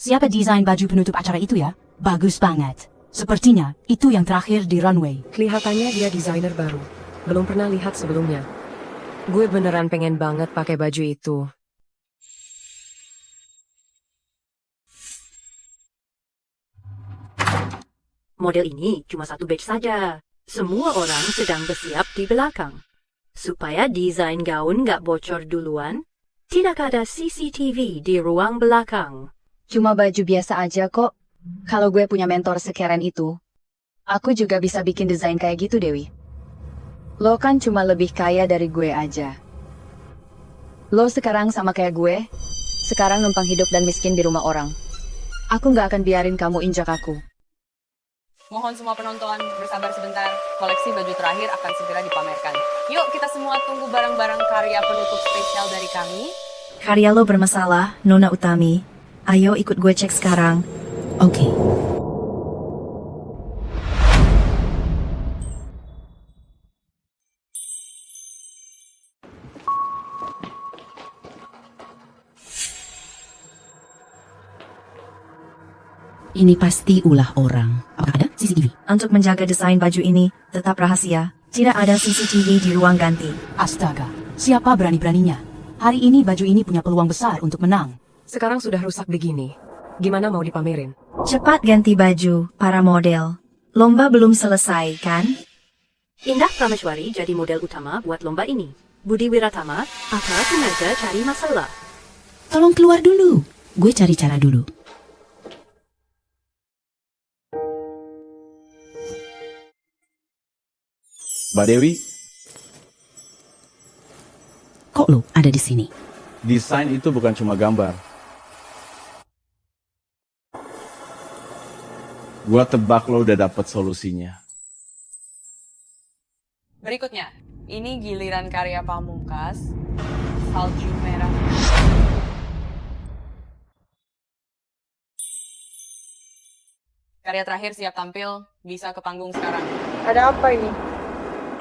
Siapa desain baju penutup acara itu ya? Bagus banget. Sepertinya itu yang terakhir di runway. Kelihatannya dia desainer baru. Belum pernah lihat sebelumnya. Gue beneran pengen banget pakai baju itu. Model ini cuma satu batch saja. Semua orang sedang bersiap di belakang. Supaya desain gaun nggak bocor duluan, tidak ada CCTV di ruang belakang. Cuma baju biasa aja kok. Kalau gue punya mentor sekeren itu, aku juga bisa bikin desain kayak gitu, Dewi. Lo kan cuma lebih kaya dari gue aja. Lo sekarang sama kayak gue, sekarang numpang hidup dan miskin di rumah orang. Aku nggak akan biarin kamu injak aku. Mohon semua penonton bersabar sebentar, koleksi baju terakhir akan segera dipamerkan. Yuk kita semua tunggu barang-barang karya penutup spesial dari kami. Karya lo bermasalah, Nona Utami. Ayo ikut gue cek sekarang. Oke. Ini pasti ulah orang. Apakah ada CCTV? Untuk menjaga desain baju ini tetap rahasia, tidak ada CCTV di ruang ganti. Astaga, siapa berani-beraninya? Hari ini baju ini punya peluang besar untuk menang. Sekarang sudah rusak begini. Gimana mau dipamerin? Cepat ganti baju, para model. Lomba belum selesai, kan? Indah Prameswari jadi model utama buat lomba ini. Budi Wiratama, apa sengaja cari masalah? Tolong keluar dulu. Gue cari cara dulu. Mbak Dewi, kok lo ada di sini? desain itu bukan cuma gambar. Gua tebak lo udah dapet solusinya. Berikutnya, ini giliran karya Pamungkas, Salju Merah. Karya terakhir siap tampil, bisa ke panggung sekarang. Ada apa ini?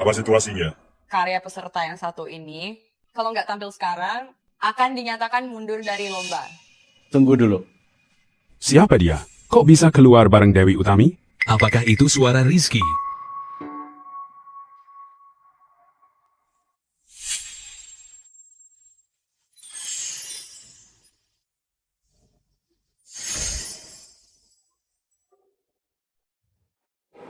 Apa situasinya? Karya peserta yang satu ini, kalau nggak tampil sekarang, akan dinyatakan mundur dari lomba. Tunggu dulu. Siapa dia? Kok bisa keluar bareng Dewi Utami? Apakah itu suara Rizky?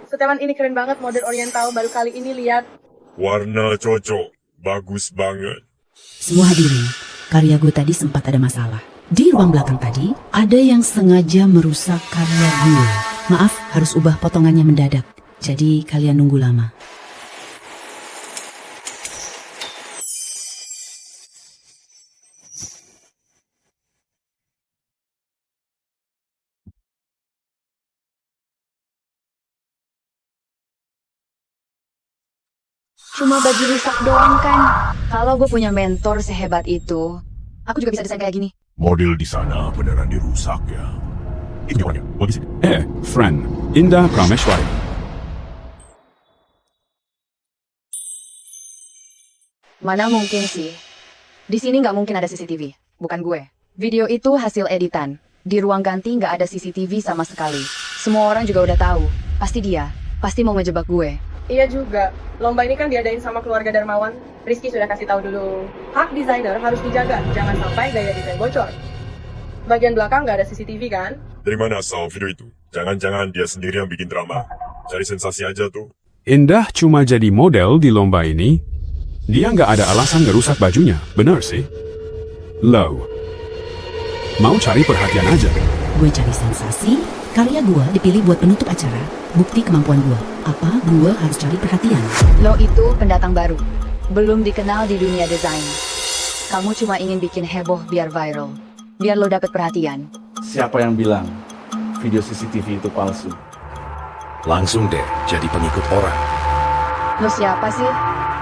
Setelan ini keren banget, model oriental baru kali ini lihat. Warna cocok, bagus banget. Semua hadirin, karya gue tadi sempat ada masalah. Di ruang belakang tadi, ada yang sengaja merusak karya gue. Maaf, harus ubah potongannya mendadak. Jadi kalian nunggu lama. Cuma baju rusak doang kan? Kalau gue punya mentor sehebat itu, aku juga bisa desain kayak gini. Model di sana beneran dirusak ya. Itu jawabannya, buat di sini. Friend, Indah Prameswari. Mana mungkin sih? Di sini nggak mungkin ada CCTV, bukan gue. Video itu hasil editan. Di ruang ganti nggak ada CCTV sama sekali. Semua orang juga udah tahu. Pasti dia, pasti mau ngejebak gue. Iya juga. Lomba ini kan diadain sama keluarga Darmawan. Rizky sudah kasih tahu dulu. Hak desainer harus dijaga, jangan sampai gaya desain bocor. Bagian belakang nggak ada CCTV kan? Dari mana asal video itu? Jangan-jangan dia sendiri yang bikin drama. Cari sensasi aja tuh. Indah cuma jadi model di lomba ini. Dia nggak ada alasan ngerusak bajunya, bener sih? Low. Mau cari perhatian aja. Gue cari sensasi, karya gue dipilih buat penutup acara. Bukti kemampuan gue. Apa gue harus cari perhatian? Lo itu pendatang baru. Belum dikenal di dunia desain. Kamu cuma ingin bikin heboh biar viral. Biar lo dapet perhatian. Siapa yang bilang video CCTV itu palsu? Langsung deh jadi pengikut orang. Lo siapa sih?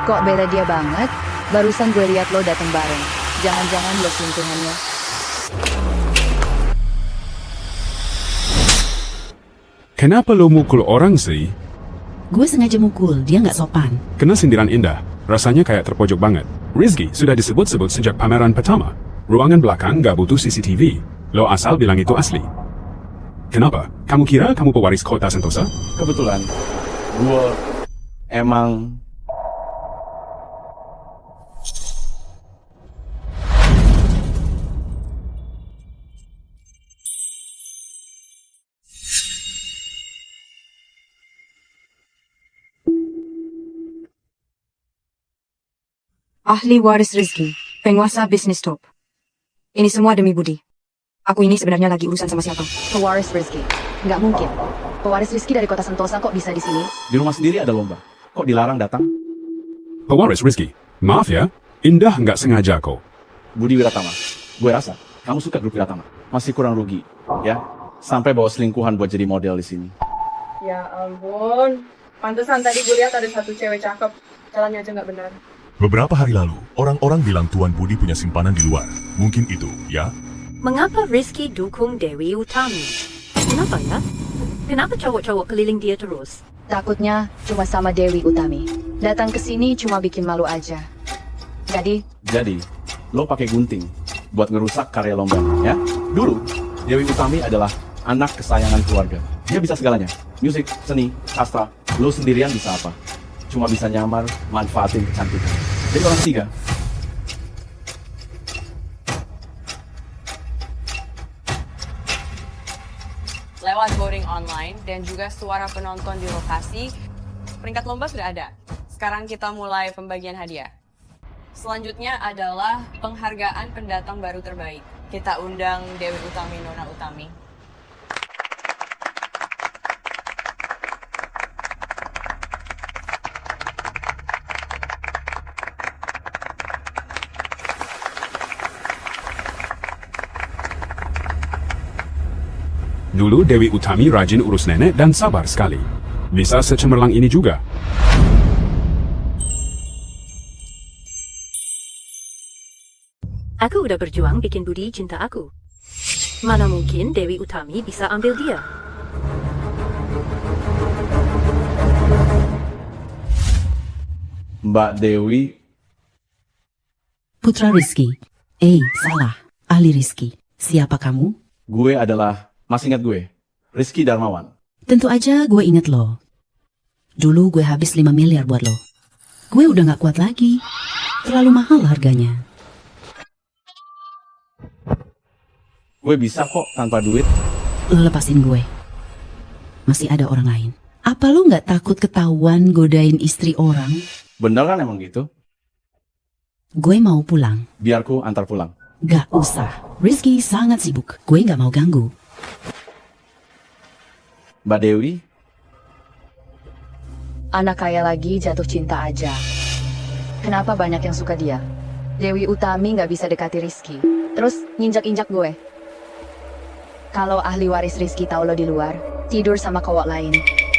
Kok bela dia banget? Barusan gue lihat lo datang bareng. Jangan-jangan lo selingkuhannya. Kenapa lo mukul orang sih? Gue sengaja mukul, dia nggak sopan. Kena sindiran Indah, rasanya kayak terpojok banget. Rizky sudah disebut-sebut sejak pameran pertama. Ruangan belakang nggak butuh CCTV. Lo asal bilang itu asli. Kenapa? Kamu kira kamu pewaris kota Sentosa? Kebetulan, gue emang ahli waris Rizky, penguasa bisnis top. Ini semua demi Budi. Aku ini sebenarnya lagi urusan sama siapa? Pewaris Rizky. Nggak mungkin. Pewaris Rizky dari kota Sentosa kok bisa di sini? di rumah sendiri ada lomba. Kok dilarang datang? Pewaris Rizky, maaf ya, Indah nggak sengaja kok. Budi Wiratama, gue rasa kamu suka grup Wiratama. Masih kurang rugi, ya? Sampai bawa selingkuhan buat jadi model di sini. Ya ampun. Pantesan tadi gue lihat ada satu cewek cakep. Jalannya aja nggak benar. Beberapa hari lalu, orang-orang bilang Tuan Budi punya simpanan di luar. Mungkin itu, ya? Mengapa Rizky dukung Dewi Utami? Kenapa ya? Kenapa cowok-cowok keliling dia terus? Takutnya cuma sama Dewi Utami. Datang ke sini cuma bikin malu aja. Jadi, lo pakai gunting buat ngerusak karya lomba, ya? Dulu, Dewi Utami adalah anak kesayangan keluarga. Dia bisa segalanya. Musik, seni, sastra. Lo sendirian bisa apa? Cuma bisa nyamar, manfaatin kecantikan. Jadi orang ketiga. Lewat voting online dan juga suara penonton di lokasi, peringkat lomba sudah ada. Sekarang kita mulai pembagian hadiah. Selanjutnya adalah penghargaan pendatang baru terbaik. Kita undang Dewi Utami, Nona Utami. Dulu Dewi Utami rajin urus nenek dan sabar sekali. Bisa secemerlang ini juga. Aku udah berjuang bikin Budi cinta aku. Mana mungkin Dewi Utami bisa ambil dia? Mbak Dewi. Putra Rizky. Salah. Ahli Rizky. Siapa kamu? Gue adalah, masih ingat gue? Rizky Darmawan. Tentu aja gue inget lo. Dulu gue habis 5 miliar buat lo. Gue udah gak kuat lagi. Terlalu mahal harganya. Gue bisa kok tanpa duit. Lo lepasin gue. Masih ada orang lain. Apa lo gak takut ketahuan godain istri orang? Bener kan emang gitu? Gue mau pulang. Biar ku antar pulang. Gak usah. Rizky sangat sibuk. Gue gak mau ganggu. Mbak Dewi? anak kaya lagi jatuh cinta aja. Kenapa banyak yang suka dia? Dewi Utami nggak bisa dekati Rizky. Terus nginjak-injak gue. Kalau ahli waris Rizky tahu lo di luar, tidur sama cowok lain,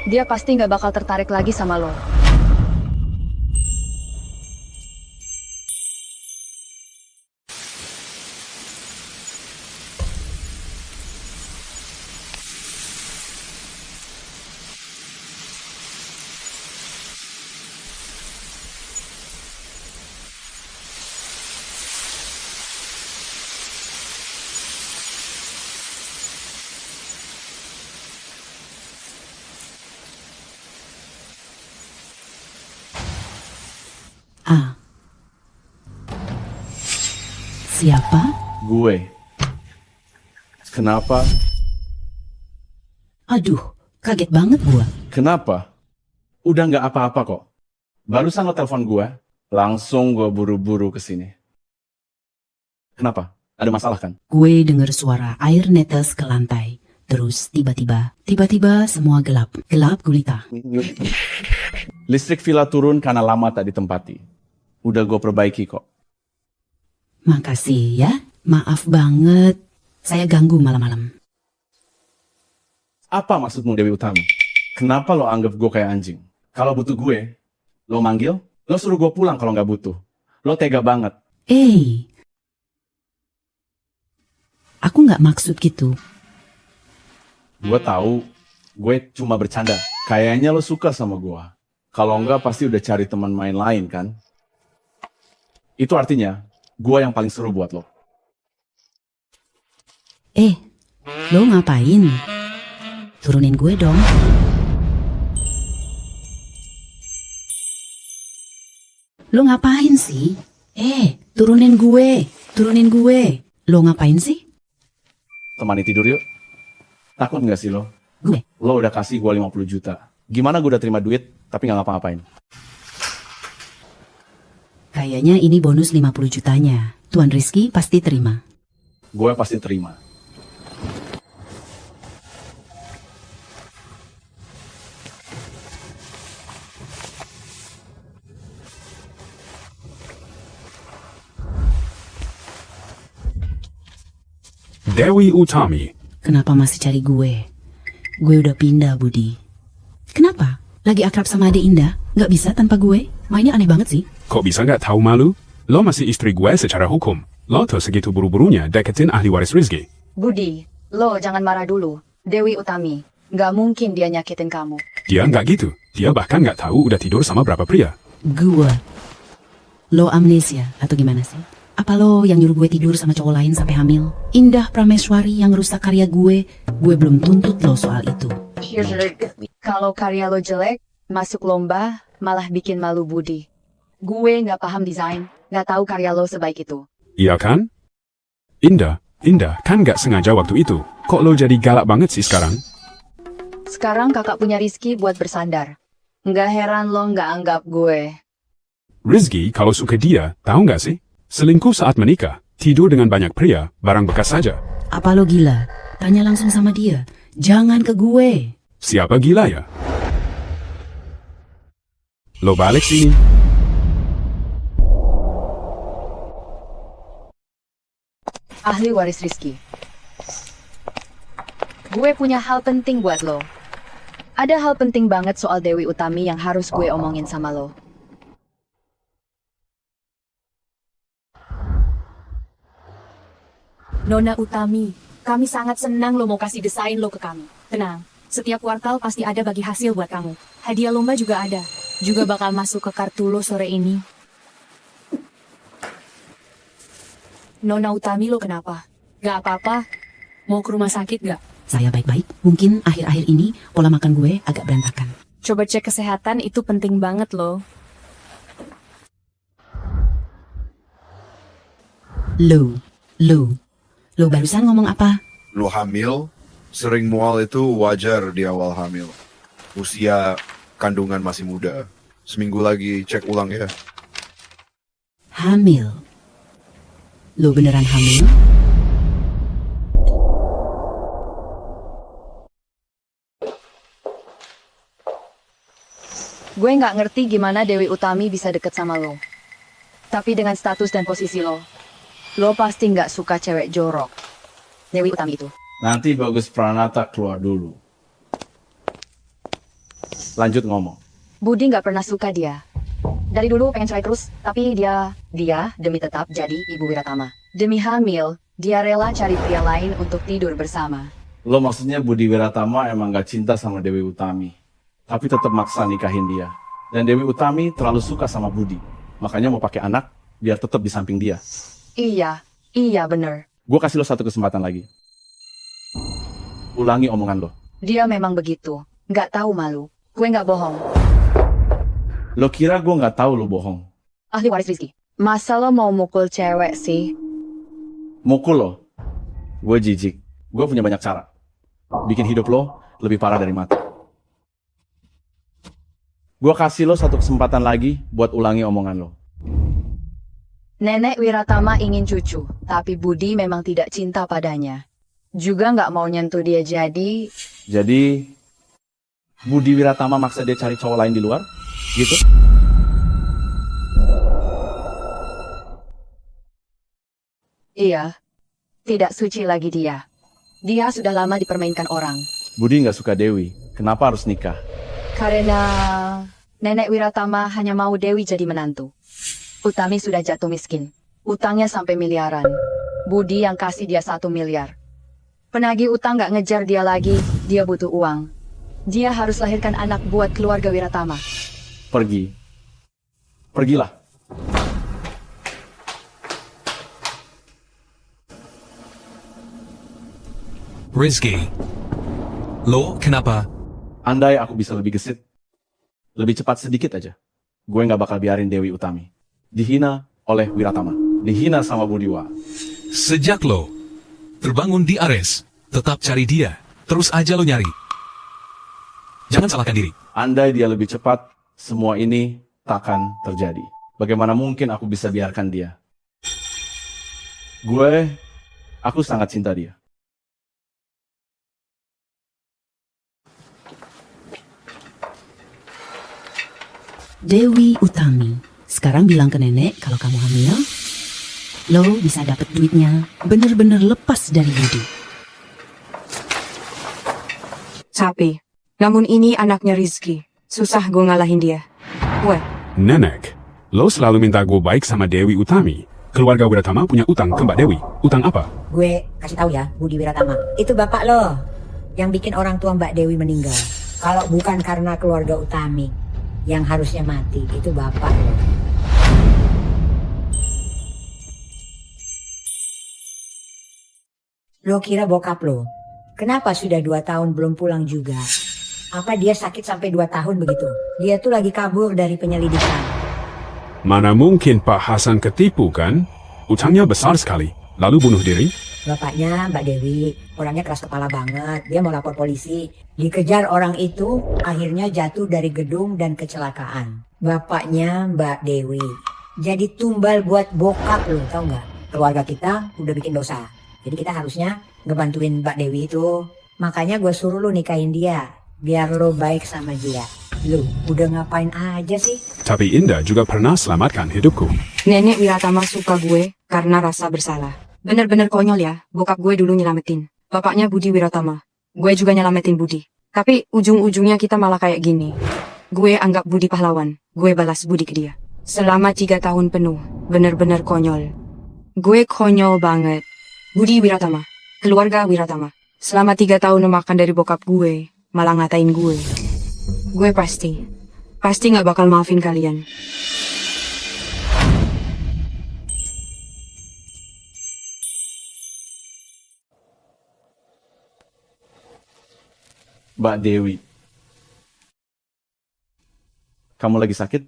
dia pasti nggak bakal tertarik lagi sama lo. Siapa? Gue. Kenapa? Aduh, kaget banget gua. Kenapa? Udah nggak apa-apa kok. Barusan lo telepon gue, langsung gue buru-buru ke sini. Kenapa? Ada masalah kan? Gue dengar suara air netes ke lantai. Terus tiba-tiba semua gelap. Gelap gulita. Listrik villa turun karena lama tak ditempati. Udah gue perbaiki kok. Makasih ya. Maaf banget. Saya ganggu malam-malam. Apa maksudmu Dewi Utami? Kenapa lo anggap gue kayak anjing? Kalau butuh gue, lo manggil, lo suruh gue pulang kalau nggak butuh. Lo tega banget. Aku nggak maksud gitu. Gue tahu, gue cuma bercanda. Kayaknya lo suka sama gue. Kalau enggak pasti udah cari teman main lain kan? Itu artinya, gue yang paling seru buat lo. Lo ngapain? Turunin gue dong. Lo ngapain sih? Turunin gue. Turunin gue. Lo ngapain sih? Temani tidur yuk. Takut nggak sih lo? Gue. Lo udah kasih gue 50 juta. Gimana gue udah terima duit, tapi nggak ngapa-ngapain? Kayaknya ini bonus 50 jutanya. Tuan Rizky pasti terima. Gue pasti terima. Dewi Utami. Kenapa masih cari gue? Gue udah pindah, Budi. Kenapa? Lagi akrab sama adik Indah? Nggak bisa tanpa gue? Mainnya aneh banget sih. Kok bisa nggak tahu malu? Lo masih istri gue secara hukum. Lo tuh segitu buru-burunya deketin ahli waris Rizky. Budi, lo jangan marah dulu. Dewi Utami, nggak mungkin dia nyakitin kamu. Dia nggak gitu. Dia bahkan nggak tahu udah tidur sama berapa pria. Gue. Lo amnesia atau gimana sih? Apa lo yang nyuruh gue tidur sama cowok lain sampai hamil? Indah Prameswari yang rusak karya gue belum tuntut lo soal itu. Kalau karya lo jelek, masuk lomba, malah bikin malu Budi. Gue nggak paham desain, nggak tahu karya lo sebaik itu. Iya kan? Indah kan nggak sengaja waktu itu. Kok lo jadi galak banget sih sekarang? Sekarang kakak punya Rizky buat bersandar. Nggak heran lo nggak anggap gue. Rizky kalau suka dia, tahu nggak sih? Selingkuh saat menikah, tidur dengan banyak pria, barang bekas saja. Apa lo gila? Tanya langsung sama dia. Jangan ke gue. Siapa gila ya? Lo balik sini. Ahli waris Rizky. Gue punya hal penting buat lo. Ada hal penting banget soal Dewi Utami yang harus gue omongin sama lo. Nona Utami, kami sangat senang lo mau kasih desain lo ke kami. Tenang, setiap kuartal pasti ada bagi hasil buat kamu. Hadiah lomba juga ada. Juga bakal masuk ke kartu lo sore ini. Nona Utami lo kenapa? Gak apa-apa? Mau ke rumah sakit gak? Saya baik-baik. Mungkin akhir-akhir ini pola makan gue agak berantakan. Coba cek kesehatan, itu penting banget lo. Lo barusan ngomong apa? Lo hamil, sering mual itu wajar di awal hamil. Usia kandungan masih muda. Seminggu lagi cek ulang ya. Hamil? Lo beneran hamil? Gue nggak ngerti gimana Dewi Utami bisa deket sama lo. Tapi dengan status dan posisi lo pasti nggak suka cewek jorok. Dewi Utami itu. Nanti Bagus Pranata keluar dulu. Lanjut ngomong. Budi nggak pernah suka dia. Dari dulu pengen cerai terus, tapi dia demi tetap jadi ibu Wiratama. Demi hamil, dia rela cari pria lain untuk tidur bersama. Lo maksudnya Budi Wiratama emang gak cinta sama Dewi Utami, tapi tetap maksa nikahin dia. Dan Dewi Utami terlalu suka sama Budi, makanya mau pakai anak biar tetap di samping dia. Iya bener. Gue kasih lo satu kesempatan lagi. Ulangi omongan lo. Dia memang begitu, nggak tahu malu. Gue nggak bohong. Lo kira gue nggak tahu lo bohong? Ahli waris Rizky, masa lo mau mukul cewek sih? Mukul lo? Gue jijik. Gue punya banyak cara. Bikin hidup lo lebih parah dari mati. Gue kasih lo satu kesempatan lagi buat ulangi omongan lo. Nenek Wiratama ingin cucu, tapi Budi memang tidak cinta padanya. Juga nggak mau nyentuh dia jadi... Jadi, Budi Wiratama maksa dia cari cowok lain di luar? Gitu? Iya, tidak suci lagi dia. Dia sudah lama dipermainkan orang. Budi nggak suka Dewi, kenapa harus nikah? Karena Nenek Wiratama hanya mau Dewi jadi menantu. Utami sudah jatuh miskin. Utangnya sampai miliaran. Budi yang kasih dia 1 miliar. Penagih utang gak ngejar dia lagi, dia butuh uang. Dia harus lahirkan anak buat keluarga Wiratama. Pergi. Pergilah. Rizky. Lo, kenapa? Andai aku bisa lebih gesit, lebih cepat sedikit aja, gue nggak bakal biarin Dewi Utami dihina oleh Wiratama, dihina sama Budiwa. Sejak lo terbangun di Ares, tetap cari dia. Terus aja lo nyari. Jangan salahkan diri. Andai dia lebih cepat, semua ini takkan terjadi. Bagaimana mungkin aku bisa biarkan dia? Aku sangat cinta dia. Dewi Utami, sekarang bilang ke nenek kalau kamu hamil, lo bisa dapet duitnya bener-bener lepas dari Budi. Capek. Namun ini anaknya Rizky. Susah gue ngalahin dia. Nenek, lo selalu minta gue baik sama Dewi Utami. Keluarga Wiratama punya utang ke Mbak Dewi. Utang apa? Gue kasih tahu ya, Budi Wiratama. Itu bapak lo yang bikin orang tua Mbak Dewi meninggal. Kalau bukan karena keluarga Utami yang harusnya mati, itu bapak lo. Lo kira bokap lo? Kenapa sudah 2 tahun belum pulang juga? Apa dia sakit sampai 2 tahun begitu? Dia tuh lagi kabur dari penyelidikan. Mana mungkin Pak Hasan ketipu kan? Utangnya besar sekali. Lalu bunuh diri? Bapaknya Mbak Dewi, orangnya keras kepala banget. Dia mau lapor polisi. Dikejar orang itu, akhirnya jatuh dari gedung dan kecelakaan. Bapaknya Mbak Dewi. Jadi tumbal buat bokap lo, tau nggak? Keluarga kita udah bikin dosa. Jadi kita harusnya ngebantuin Mbak Dewi itu. Makanya gue suruh lu nikahin dia. Biar lo baik sama dia. Lu udah ngapain aja sih? Tapi Indah juga pernah selamatkan hidupku. Nenek Wiratama suka gue karena rasa bersalah. Bener-bener konyol ya, bokap gue dulu nyelamatin. Bapaknya Budi Wiratama. Gue juga nyelamatin Budi. Tapi ujung-ujungnya kita malah kayak gini. Gue anggap Budi pahlawan. Gue balas budi ke dia. Selama 3 tahun penuh. Bener-bener konyol. Gue konyol banget. Budi Wiratama. Keluarga Wiratama. Selama 3 tahun memakan dari bokap gue. Malah ngatain gue. Gue pasti gak bakal maafin kalian. Mbak Dewi, kamu lagi sakit?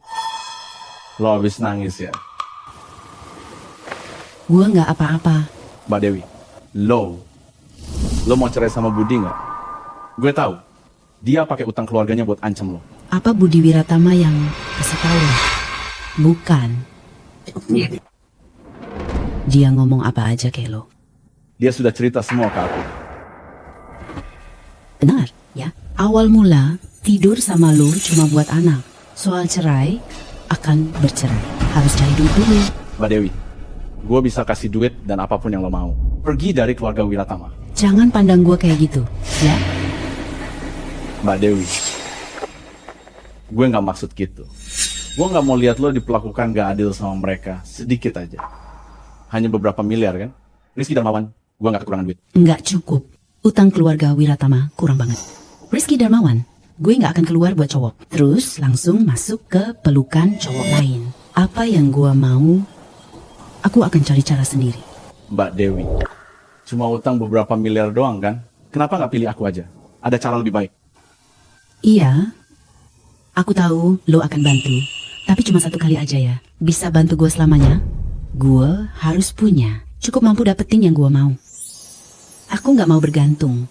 Lo habis nangis ya? Gue nggak apa-apa. Mbak Dewi, lo mau cerai sama Budi nggak? Gue tahu, dia pakai utang keluarganya buat ancam lo. Apa Budi Wiratama yang kasih tahu lo? Bukan. Dia ngomong apa aja ke lo? Dia sudah cerita semua ke aku. Benar, ya. Awal mula tidur sama lo cuma buat anak. Soal cerai, akan bercerai. Harus cari duit dulu. Mbak Dewi, gue bisa kasih duit dan apapun yang lo mau. Pergi dari keluarga Wiratama. Jangan pandang gue kayak gitu, ya. Mbak Dewi, gue nggak maksud gitu. Gue nggak mau lihat lo diperlakukan gak adil sama mereka, sedikit aja. Hanya beberapa miliar kan? Rizky Darmawan, gue nggak kekurangan duit. Nggak cukup. Utang keluarga Wiratama kurang banget. Rizky Darmawan, gue nggak akan keluar buat cowok. Terus langsung masuk ke pelukan cowok lain. Apa yang gue mau, aku akan cari cara sendiri. Mbak Dewi, cuma utang beberapa miliar doang kan? Kenapa nggak pilih aku aja? Ada cara lebih baik. Iya, aku tahu lo akan bantu. Tapi cuma 1 kali aja ya. Bisa bantu gue selamanya? Gue harus punya. Cukup mampu dapetin yang gue mau. Aku nggak mau bergantung.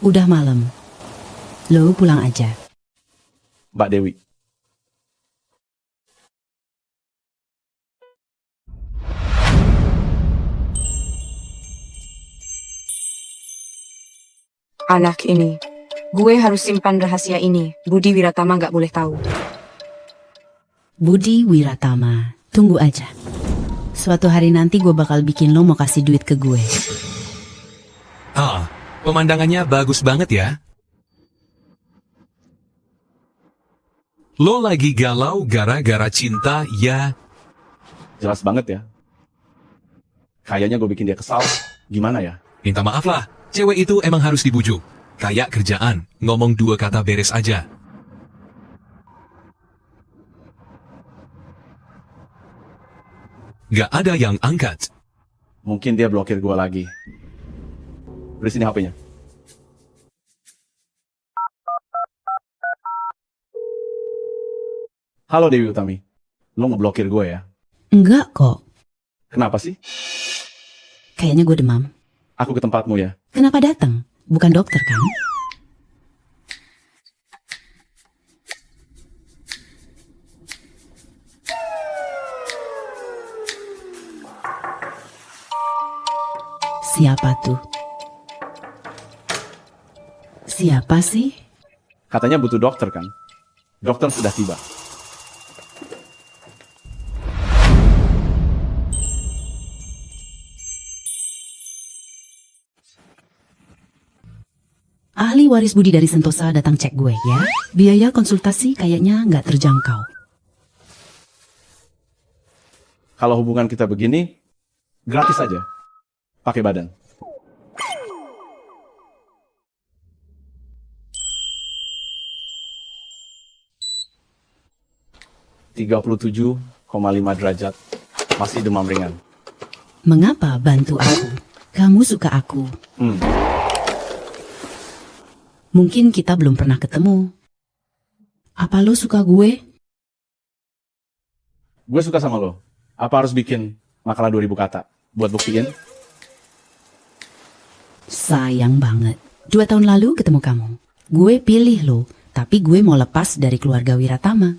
Udah malam. Lo pulang aja. Mbak Dewi. Anak ini. Gue harus simpan rahasia ini. Budi Wiratama nggak boleh tahu. Budi Wiratama, tunggu aja. Suatu hari nanti gue bakal bikin lo mau kasih duit ke gue. Ah, pemandangannya bagus banget ya. Lo lagi galau gara-gara cinta ya? Jelas banget ya. Kayaknya gue bikin dia kesal. Gimana ya? Minta maaf lah, cewek itu emang harus dibujuk. Kayak kerjaan, ngomong 2 kata beres aja. Gak ada yang angkat. Mungkin dia blokir gue lagi. Beri sini HP-nya. Halo Dewi Utami. Lo ngeblokir gue ya? Enggak kok. Kenapa sih? Kayaknya gue demam. Aku ke tempatmu ya. Kenapa datang? Bukan dokter kan? Siapa tuh? Siapa sih? Katanya butuh dokter kan? Dokter sudah tiba. Ahli waris budi dari Sentosa datang cek gue ya. Biaya konsultasi kayaknya nggak terjangkau. Kalau hubungan kita begini, gratis aja. Pakai badan. ...37,5 derajat. Masih demam ringan. Mengapa bantu aku? Kamu suka aku. Mungkin kita belum pernah ketemu. Apa lo suka gue? Gue suka sama lo. Apa harus bikin makalah 2000 kata? Buat buktiin? Sayang banget. 2 tahun lalu ketemu kamu. Gue pilih lo, tapi gue mau lepas dari keluarga Wiratama.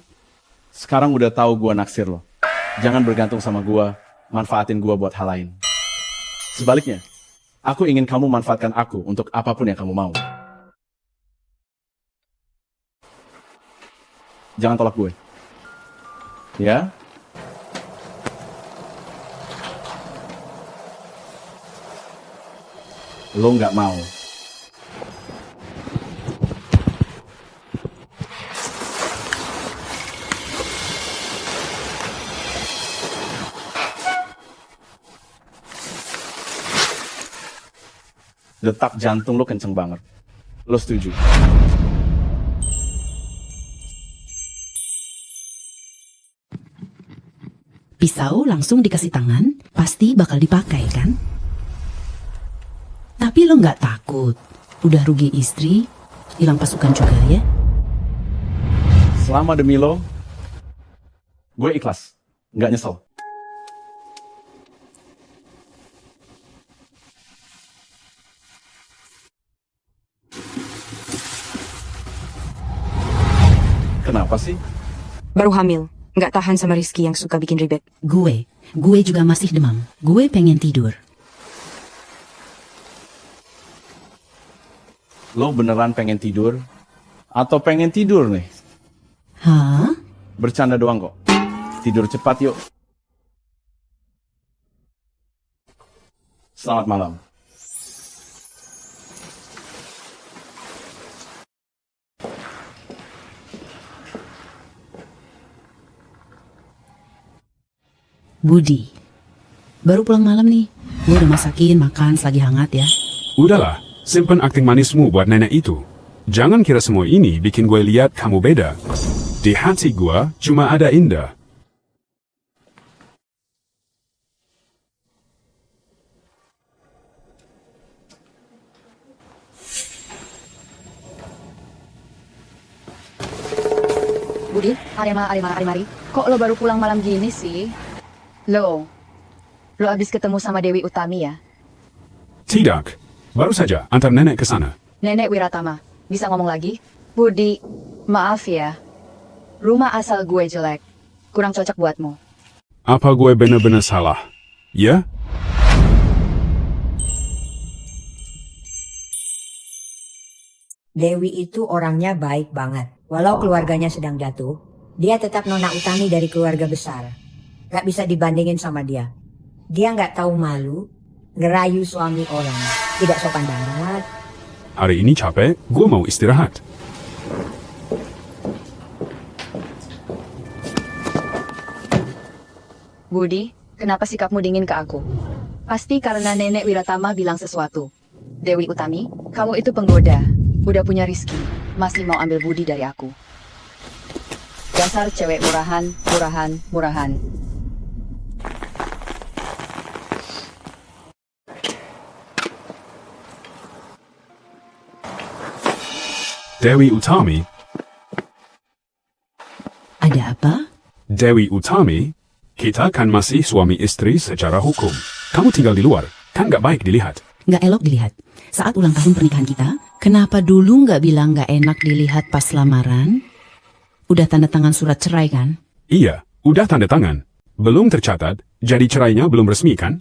Sekarang udah tahu gue naksir lo. Jangan bergantung sama gue, manfaatin gue buat hal lain. Sebaliknya, aku ingin kamu manfaatkan aku untuk apapun yang kamu mau. Jangan tolak gue. Ya? Lo nggak mau. Detak jantung lo kenceng banget. Lo setuju? Pisau langsung dikasih tangan, pasti bakal dipakai kan? Tapi lo nggak takut? Udah rugi istri, hilang pasukan juga ya? Selama demi lo, gue ikhlas. Nggak nyesel. Kenapa sih? Baru hamil. Nggak tahan sama Rizky yang suka bikin ribet. Gue juga masih demam. Gue pengen tidur. Lo beneran pengen tidur? Atau pengen tidur nih? Hah? Bercanda doang kok. Tidur cepat yuk. Selamat malam. Budi, baru pulang malam nih. Gue udah masakin makan selagi hangat ya. Udahlah, simpen akting manismu buat nenek itu. Jangan kira semua ini bikin gue lihat kamu beda. Di hati gue cuma ada Indah. Budi, Mari. Kok lo baru pulang malam gini sih? Lo abis ketemu sama Dewi Utami ya? Tidak, baru saja antar nenek ke sana. Nenek Wiratama, bisa ngomong lagi? Budi, maaf ya. Rumah asal gue jelek, kurang cocok buatmu. Apa gue benar-benar salah? Ya? Dewi itu orangnya baik banget. Walau keluarganya sedang jatuh, dia tetap nona Utami dari keluarga besar. Gak bisa dibandingin sama dia. Dia gak tahu malu, ngerayu suami orang. Tidak sopan banget. Hari ini capek, gue mau istirahat. Budi, kenapa sikapmu dingin ke aku? Pasti karena nenek Wiratama bilang sesuatu. Dewi Utami, kamu itu penggoda. Udah punya Rizky, masih mau ambil Budi dari aku. Dasar cewek murahan. Dewi Utami? Ada apa? Dewi Utami, kita kan masih suami istri secara hukum. Kamu tinggal di luar, kan gak baik dilihat. Nggak elok dilihat. Saat ulang tahun pernikahan kita, kenapa dulu nggak bilang nggak enak dilihat pas lamaran? Udah tanda tangan surat cerai kan? Iya, udah tanda tangan. Belum tercatat, jadi cerainya belum resmi kan?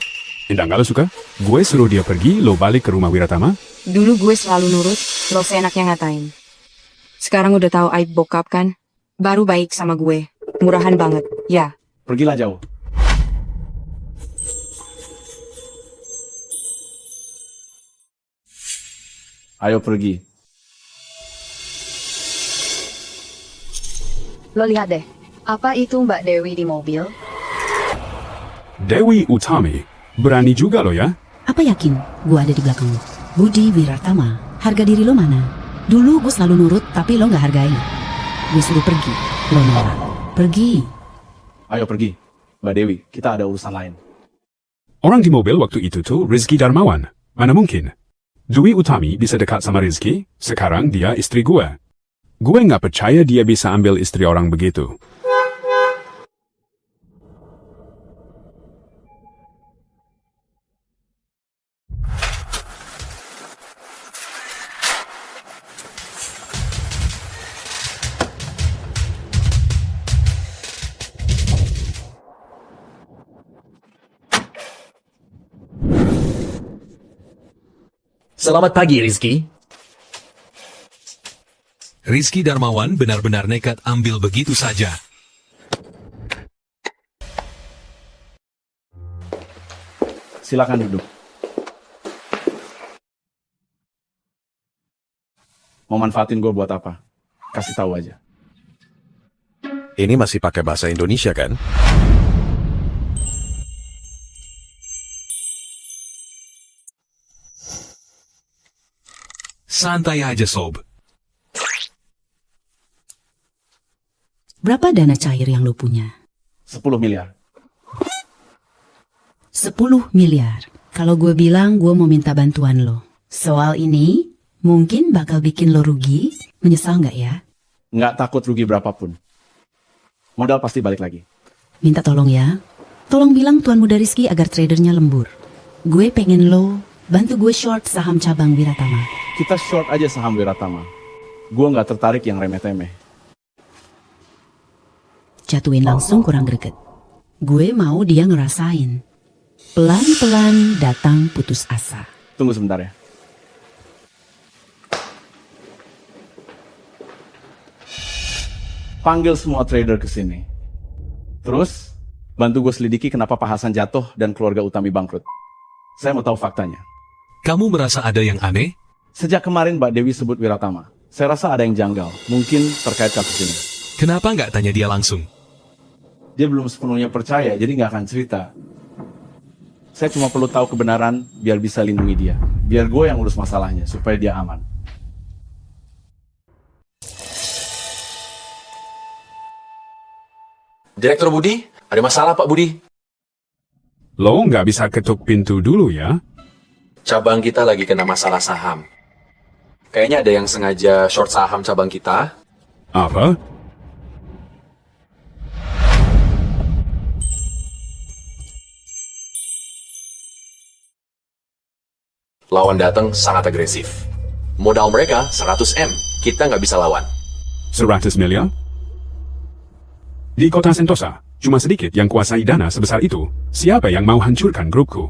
Indah nggak lo suka? Gue suruh dia pergi, lo balik ke rumah Wiratama. Dulu gue selalu nurut, lo seenaknya ngatain. Sekarang udah tahu aib bokap kan? Baru baik sama gue. Murahan banget, ya. Pergilah jauh. Ayo pergi. Lo lihat deh, apa itu Mbak Dewi di mobil? Dewi Utami, berani juga lo ya? Apa yakin gue ada di belakang lo? Budi Wiratama, harga diri lo mana? Dulu gue selalu nurut, tapi lo nggak hargai. Gue suruh pergi, lo nolak. Pergi. Ayo pergi. Mbak Dewi, kita ada urusan lain. Orang di mobil waktu itu tuh Rizky Darmawan. Mana mungkin? Dewi Utami bisa dekat sama Rizky, sekarang dia istri gue. Gue nggak percaya dia bisa ambil istri orang begitu. Selamat pagi, Rizky. Rizky Darmawan benar-benar nekat ambil begitu saja. Silakan duduk. Mau manfaatin gue buat apa? Kasih tahu aja. Ini masih pakai bahasa Indonesia kan? Santai aja, Sob. Berapa dana cair yang lo punya? 10 miliar. 10 miliar. Kalau gue bilang gue mau minta bantuan lo. Soal ini mungkin bakal bikin lo rugi. Menyesal nggak ya? Nggak takut rugi berapapun. Modal pasti balik lagi. Minta tolong ya. Tolong bilang Tuan Muda Rizky agar tradernya lembur. Gue pengen lo bantu gue short saham cabang Wiratama. Kita short aja saham Wiratama. Gue nggak tertarik yang remeh-temeh. Jatuhin langsung kurang greget. Gue mau dia ngerasain. Pelan-pelan datang putus asa. Tunggu sebentar ya. Panggil semua trader ke sini. Terus, bantu gue selidiki kenapa Pak Hasan jatuh dan keluarga Utami bangkrut. Saya mau tahu faktanya. Kamu merasa ada yang aneh? Sejak kemarin Mbak Dewi sebut Wiratama, saya rasa ada yang janggal. Mungkin terkait kasus ini. Kenapa nggak tanya dia langsung? Dia belum sepenuhnya percaya, jadi nggak akan cerita. Saya cuma perlu tahu kebenaran biar bisa lindungi dia. Biar gue yang urus masalahnya, supaya dia aman. Direktur Budi, ada masalah Pak Budi? Lo nggak bisa ketuk pintu dulu ya? Cabang kita lagi kena masalah saham. Kayaknya ada yang sengaja short saham cabang kita. Apa? Lawan datang sangat agresif. Modal mereka 100M, kita nggak bisa lawan. 100 miliar? Di kota Sentosa, cuma sedikit yang kuasai dana sebesar itu. Siapa yang mau hancurkan grupku?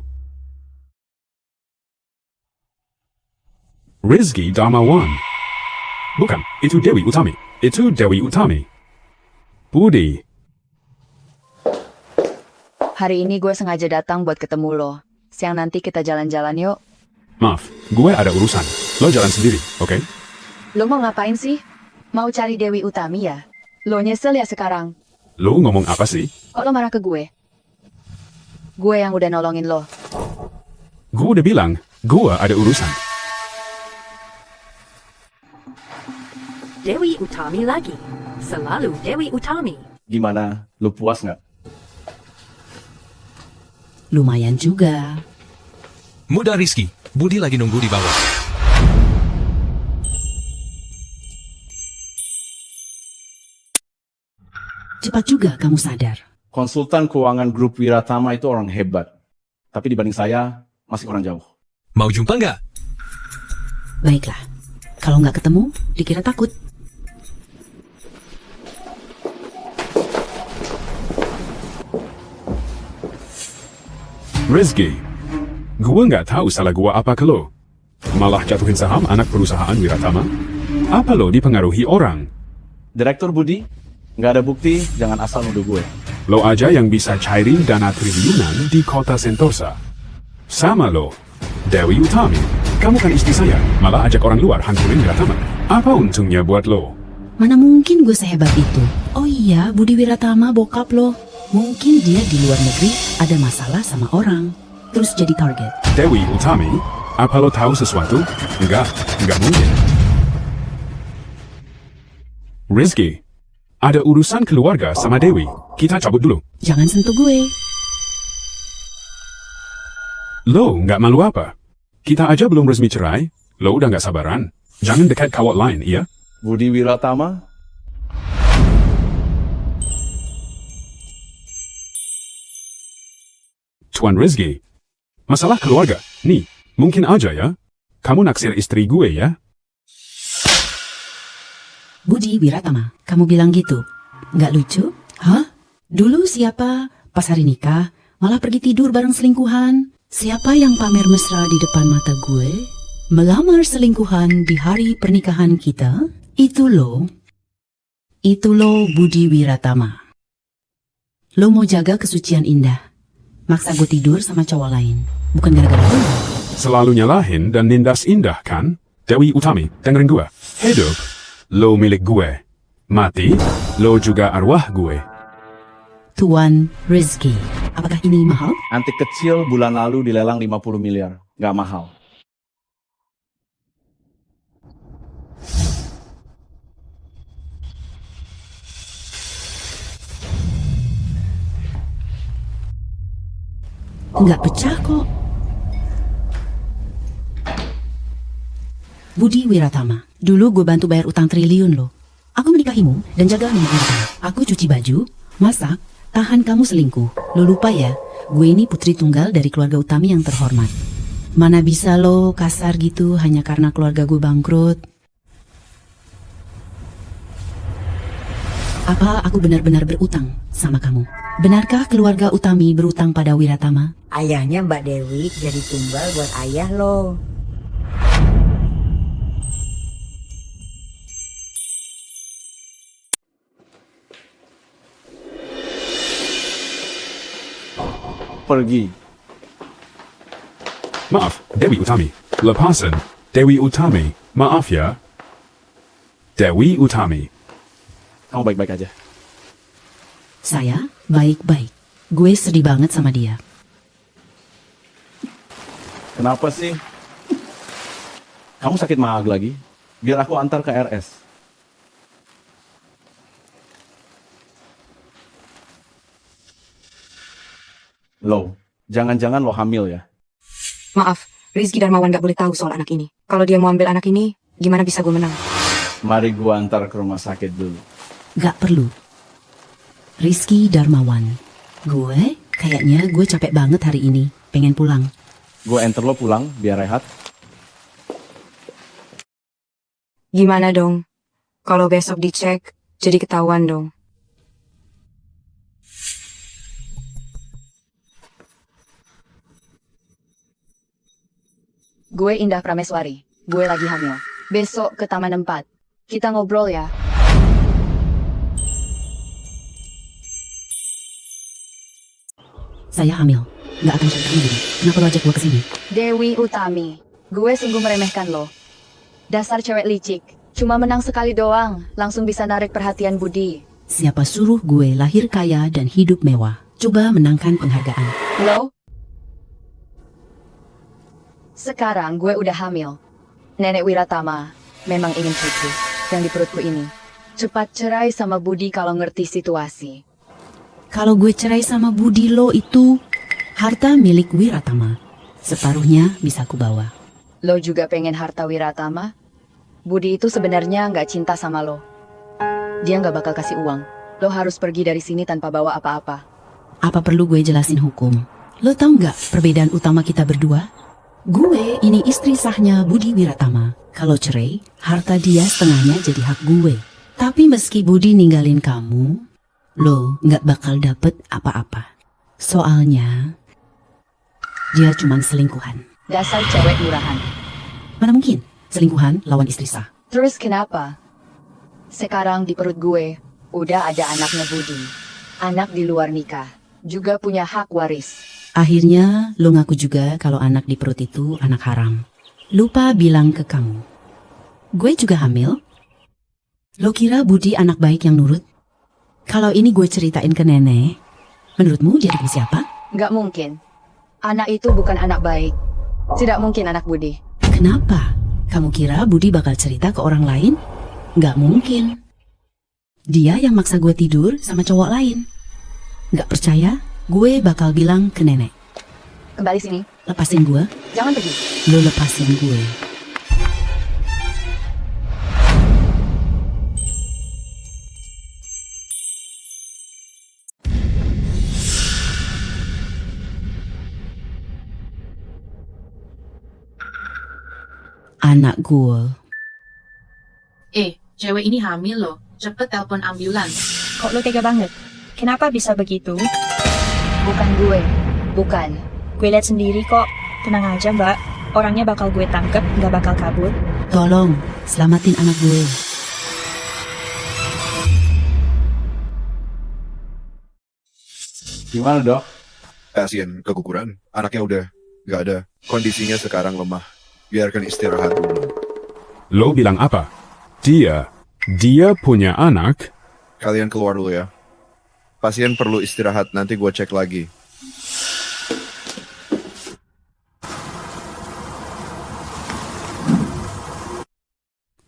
Rizky Darmawan. Bukan, itu Dewi Utami. Itu Dewi Utami. Budi. Hari ini gue sengaja datang buat ketemu lo. Siang nanti kita jalan-jalan yuk. Maaf, gue ada urusan. Lo jalan sendiri, oke? Lo mau ngapain sih? Mau cari Dewi Utami ya? Lo nyesel ya sekarang? Lo ngomong apa sih? Kok lo marah ke gue? Gue yang udah nolongin lo. Gue udah bilang, gue ada urusan. Dewi Utami lagi. Selalu Dewi Utami. Gimana? Lu puas nggak? Lumayan juga. Muda Rizky, Budi lagi nunggu di bawah. Cepat juga kamu sadar. Konsultan keuangan grup Wiratama itu orang hebat. Tapi dibanding saya, masih kurang jauh. Mau jumpa nggak? Baiklah, kalau nggak ketemu, dikira takut. Rizky, gue nggak tahu salah gue apa ke lo. Malah jatuhin saham anak perusahaan Wiratama. Apa lo dipengaruhi orang? Direktur Budi, nggak ada bukti, jangan asal nuduh gue. Lo aja yang bisa cairin dana triliunan di kota Sentosa. Sama lo, Dewi Utami. Kamu kan istri saya, malah ajak orang luar hancurin Wiratama. Apa untungnya buat lo? Mana mungkin gue sehebat itu? Oh iya, Budi Wiratama bokap lo. Mungkin dia di luar negeri ada masalah sama orang, terus jadi target. Dewi Utami, apa lo tahu sesuatu? Enggak mungkin. Rizky, ada urusan keluarga sama Dewi. Kita cabut dulu. Jangan sentuh gue. Lo nggak malu apa? Kita aja belum resmi cerai. Lo udah nggak sabaran. Jangan dekat kawat lain, iya? Budi Wiratama, Tuan Rizky, masalah keluarga. Nih, mungkin aja ya. Kamu naksir istri gue ya? Budi Wiratama, kamu bilang gitu. Nggak lucu? Hah? Dulu siapa pas hari nikah malah pergi tidur bareng selingkuhan? Siapa yang pamer mesra di depan mata gue? Melamar selingkuhan di hari pernikahan kita? Itu lo Budi Wiratama. Lo mau jaga kesucian Indah. Maksa gue tidur sama cowok lain. Bukan gara-gara lo. Selalu nyalahin dan nindas Indah kan? Dewi Utami, dengerin gue. Hidup, lo milik gue. Mati, lo juga arwah gue. Tuan Rizky, apakah ini mahal? antik kecil bulan lalu dilelang 50 miliar. Nggak mahal. Nggak pecah kok. Budi Wiratama, dulu gue bantu bayar utang triliun lo. Aku menikahimu dan jaga lingkungan. Aku cuci baju, masak, tahan kamu selingkuh. Lo lupa ya, gue ini putri tunggal dari keluarga Utami yang terhormat. Mana bisa lo kasar gitu hanya karena keluarga gue bangkrut. Apa aku benar-benar berutang sama kamu? Benarkah keluarga Utami berutang pada Wiratama? Ayahnya Mbak Dewi jadi tumbal buat ayah lo. Pergi. Maaf, Dewi Utami. Lepasan, Dewi Utami. Maaf ya. Dewi Utami. Kamu baik-baik aja. Saya baik-baik. Gue sedih banget sama dia. Kenapa sih? Kamu sakit mahal lagi? Biar aku antar ke RS. Lo, jangan-jangan lo hamil ya? Maaf, Rizky Darmawan gak boleh tahu soal anak ini. Kalau dia mau ambil anak ini, gimana bisa gue menang? Mari gua antar ke rumah sakit dulu. Gak perlu. Rizky Darmawan. Kayaknya gue capek banget hari ini. Pengen pulang. Gue enter lo pulang, biar rehat. Gimana dong? Kalau besok dicek, jadi ketahuan dong. Gue Indah Prameswari. Gue lagi hamil. Besok ke Taman 4. Kita ngobrol ya. Saya hamil. Gak akan cerita diri. Kenapa lo ajak gue kesini? Dewi Utami. Gue sungguh meremehkan lo. Dasar cewek licik. Cuma menang sekali doang, langsung bisa narik perhatian Budi. Siapa suruh gue lahir kaya dan hidup mewah? Coba menangkan penghargaan. Lo? Sekarang gue udah hamil. Nenek Wiratama memang ingin cucu yang di perutku ini. Cepat cerai sama Budi kalau ngerti situasi. Kalau gue cerai sama Budi lo itu harta milik Wiratama. Separuhnya bisa aku bawa. Lo juga pengen harta Wiratama? Budi itu sebenarnya nggak cinta sama lo. Dia nggak bakal kasih uang. Lo harus pergi dari sini tanpa bawa apa-apa. Apa perlu gue jelasin hukum? Lo tau nggak perbedaan utama kita berdua? Gue ini istri sahnya Budi Wiratama. Kalau cerai, harta dia setengahnya jadi hak gue. Tapi meski Budi ninggalin kamu, lo nggak bakal dapet apa-apa. Soalnya, dia cuman selingkuhan. Dasar cewek murahan. Mana mungkin selingkuhan lawan istri sah? Terus kenapa? Sekarang di perut gue, udah ada anaknya Budi. Anak di luar nikah, juga punya hak waris. Akhirnya lo ngaku juga kalau anak di perut itu anak haram. Lupa bilang ke kamu. Gue juga hamil. Lo kira Budi anak baik yang nurut? Kalau ini gue ceritain ke nenek, menurutmu dia dukung siapa? Nggak mungkin. Anak itu bukan anak baik. Tidak mungkin anak Budi. Kenapa? Kamu kira Budi bakal cerita ke orang lain? Nggak mungkin. Dia yang maksa gue tidur sama cowok lain. Nggak percaya? Gue bakal bilang ke nenek. Kembali sini. Lepasin gue. Jangan pergi. Lo lepasin gue. Anak gue. Cewek ini hamil loh. Cepet telepon ambulans. Kok lo tega banget? Kenapa bisa begitu? Bukan gue. Bukan. Gue lihat sendiri kok. Tenang aja mbak. Orangnya bakal gue tangkep, gak bakal kabur. Tolong, selamatin anak gue. Gimana dok? Pasien keguguran. Anaknya udah gak ada. Kondisinya sekarang lemah. Biarkan istirahat dulu. Lo bilang apa? Dia punya anak? Kalian keluar dulu ya. Pasien perlu istirahat, nanti gue cek lagi.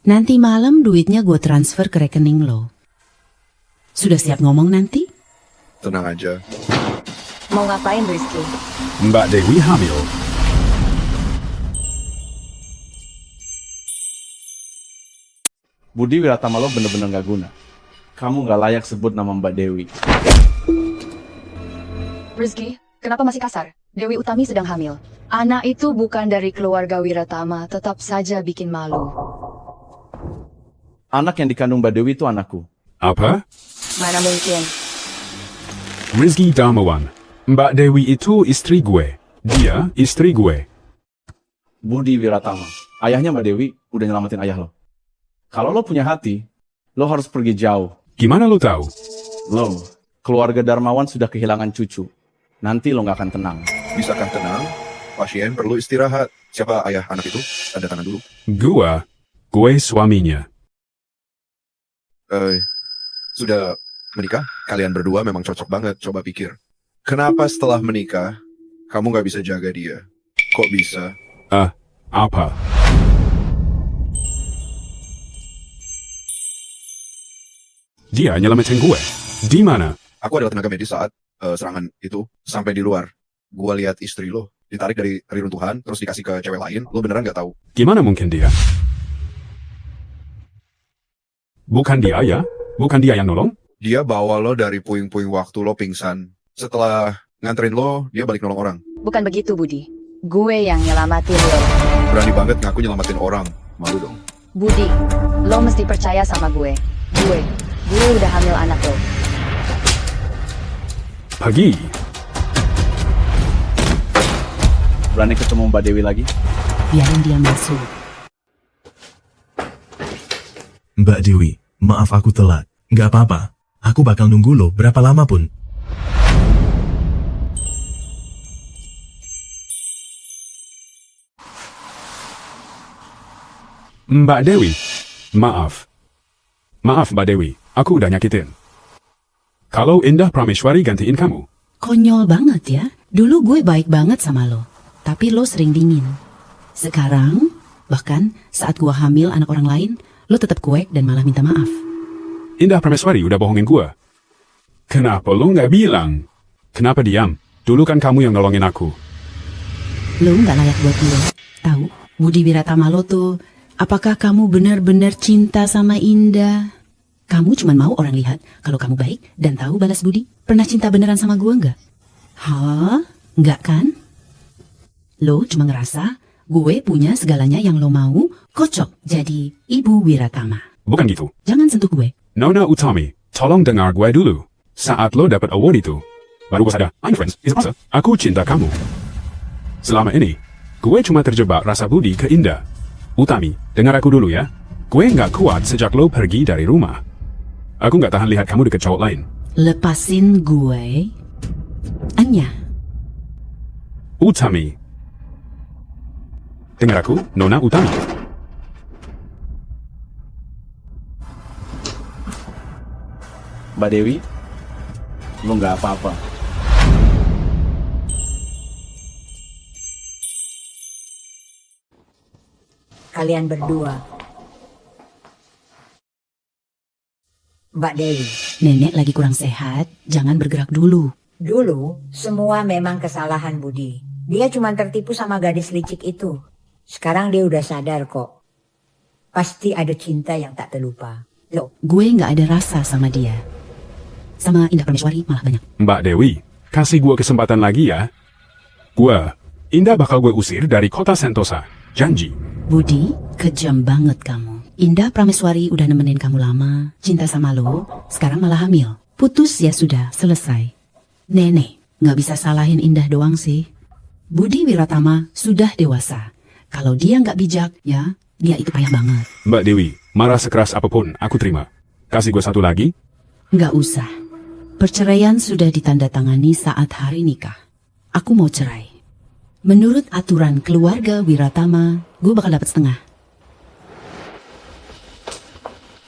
Nanti malam duitnya gue transfer ke rekening lo. Sudah siap ngomong nanti? Tenang aja. Mau ngapain Rizky? Mbak Dewi hamil. Budi Wiratama lo bener-bener gak guna. Kamu gak layak sebut nama Mbak Dewi. Rizky, kenapa masih kasar? Dewi Utami sedang hamil. Anak itu bukan dari keluarga Wiratama, tetap saja bikin malu. Anak yang dikandung Mbak Dewi itu anakku. Apa? Mana mungkin? Rizky Darmawan. Mbak Dewi itu istri gue. Dia istri gue. Budi Wiratama. Ayahnya Mbak Dewi udah nyelamatin ayah lo. Kalau lo punya hati, lo harus pergi jauh. Gimana lo tahu? Lo, keluarga Darmawan sudah kehilangan cucu. Nanti lo gak akan tenang. Bisakah tenang? Pasien perlu istirahat. Siapa ayah anak itu? Tanda tangan dulu. Gue suaminya. Sudah menikah? Kalian berdua memang cocok banget. Coba pikir. Kenapa setelah menikah, kamu gak bisa jaga dia? Kok bisa? Apa? Dia nyelamatin gue. Di mana? Aku adalah tenaga medis saat serangan itu sampai di luar. Gua lihat istri lo ditarik dari runtuhan, terus dikasih ke cewek lain. Lo beneran gak tahu? Gimana mungkin dia? Bukan dia ya? Bukan dia yang nolong? Dia bawa lo dari puing-puing waktu lo pingsan. Setelah nganterin lo, dia balik nolong orang. Bukan begitu, Budi. Gue yang nyelamatin lo. Berani banget ngaku nyelamatin orang. Malu dong. Budi, lo mesti percaya sama gue. Gue udah hamil anak lo. Pagi. Berani ketemu Mbak Dewi lagi? Biarin dia masuk. Mbak Dewi, maaf aku telat. Gak apa-apa. Aku bakal nunggu lo berapa lama pun. Mbak Dewi, maaf. Maaf Mbak Dewi, aku udah nyakitin. Kalau Indah Prameswari gantiin kamu. Konyol banget ya. Dulu gue baik banget sama lo. Tapi lo sering dingin. Sekarang, bahkan saat gue hamil anak orang lain, lo tetap cuek dan malah minta maaf. Indah Prameswari udah bohongin gue. Kenapa lo nggak bilang? Kenapa diam? Dulu kan kamu yang nolongin aku. Lo nggak layak buat gue. Tahu, Budi Wiratama lo tuh, apakah kamu benar-benar cinta sama Indah? Kamu cuma mau orang lihat kalau kamu baik dan tahu balas budi. Pernah cinta beneran sama gue nggak? Hah? Nggak kan? Lo cuma ngerasa gue punya segalanya yang lo mau, kocok jadi Ibu Wiratama. Bukan gitu. Jangan sentuh gue. Nona Utami, tolong dengar gue dulu. Saat lo dapat award itu, baru gue sadar, I'm friends, is a aku cinta kamu. Selama ini, gue cuma terjebak rasa budi ke Indah. Utami, dengar aku dulu ya. Gue nggak kuat sejak lo pergi dari rumah. Aku nggak tahan lihat kamu deket cowok lain. Lepasin gue. Anya. Utami. Dengar aku, Nona Utami. Mbak Dewi, lo nggak apa-apa. Kalian berdua. Mbak Dewi. Nenek lagi kurang sehat, jangan bergerak dulu. Dulu, semua memang kesalahan Budi. Dia cuma tertipu sama gadis licik itu. Sekarang dia udah sadar kok. Pasti ada cinta yang tak terlupa. Loh, gue nggak ada rasa sama dia. Sama Indah Prameswari malah banyak. Mbak Dewi, kasih gue kesempatan lagi ya. Indah bakal gue usir dari kota Sentosa. Janji. Budi, kejam banget kamu. Indah Prameswari udah nemenin kamu lama, cinta sama lo, sekarang malah hamil. Putus ya sudah, selesai. Nenek, nggak bisa salahin Indah doang sih. Budi Wiratama sudah dewasa. Kalau dia nggak bijak, ya, dia itu payah banget. Mbak Dewi, marah sekeras apapun, aku terima. Kasih gue satu lagi. Nggak usah. Perceraian sudah ditandatangani saat hari nikah. Aku mau cerai. Menurut aturan keluarga Wiratama, gue bakal dapat setengah.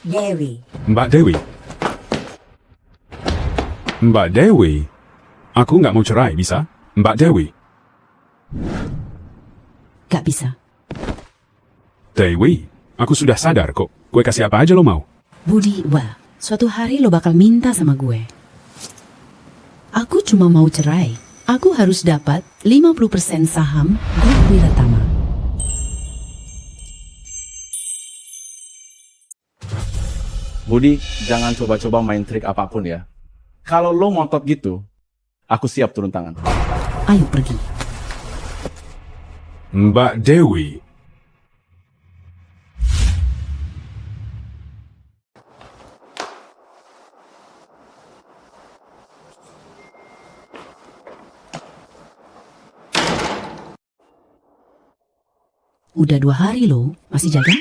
Dewi. Mbak Dewi. Mbak Dewi. Aku nggak mau cerai, bisa? Mbak Dewi. Gak bisa. Dewi, aku sudah sadar kok. Gue kasih apa aja lo mau. Budi, wah, suatu hari lo bakal minta sama gue. Aku cuma mau cerai. Aku harus dapat 50% saham grup Wiratama. Budi, jangan coba-coba main trik apapun ya. Kalau lo ngotot gitu, aku siap turun tangan. Ayo pergi. Mbak Dewi. Udah 2 hari lo, masih jaga?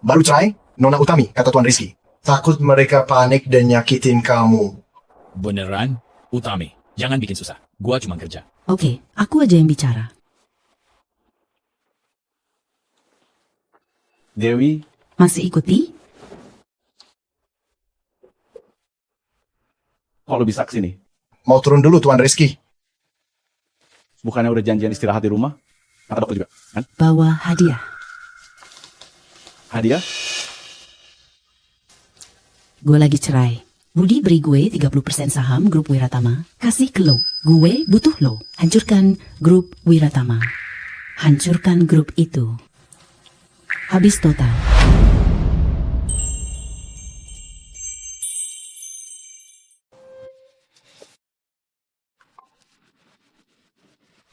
Baru cerai, Nona Utami, kata Tuan Rizky. Takut mereka panik dan nyakitin kamu. Beneran? Utami, jangan bikin susah. Gua cuma kerja. Oke, aku aja yang bicara. Dewi. Masih ikuti? Kok lo bisa kesini? Mau turun dulu, Tuan Rizky. Bukannya udah janjian istirahat di rumah? Kata dokter juga, kan? Bawa hadiah. Hadiah? Gue lagi cerai. Budi beri gue 30% saham grup Wiratama. Kasih ke lo. Gue butuh lo. Hancurkan grup Wiratama. Hancurkan grup itu. Habis total.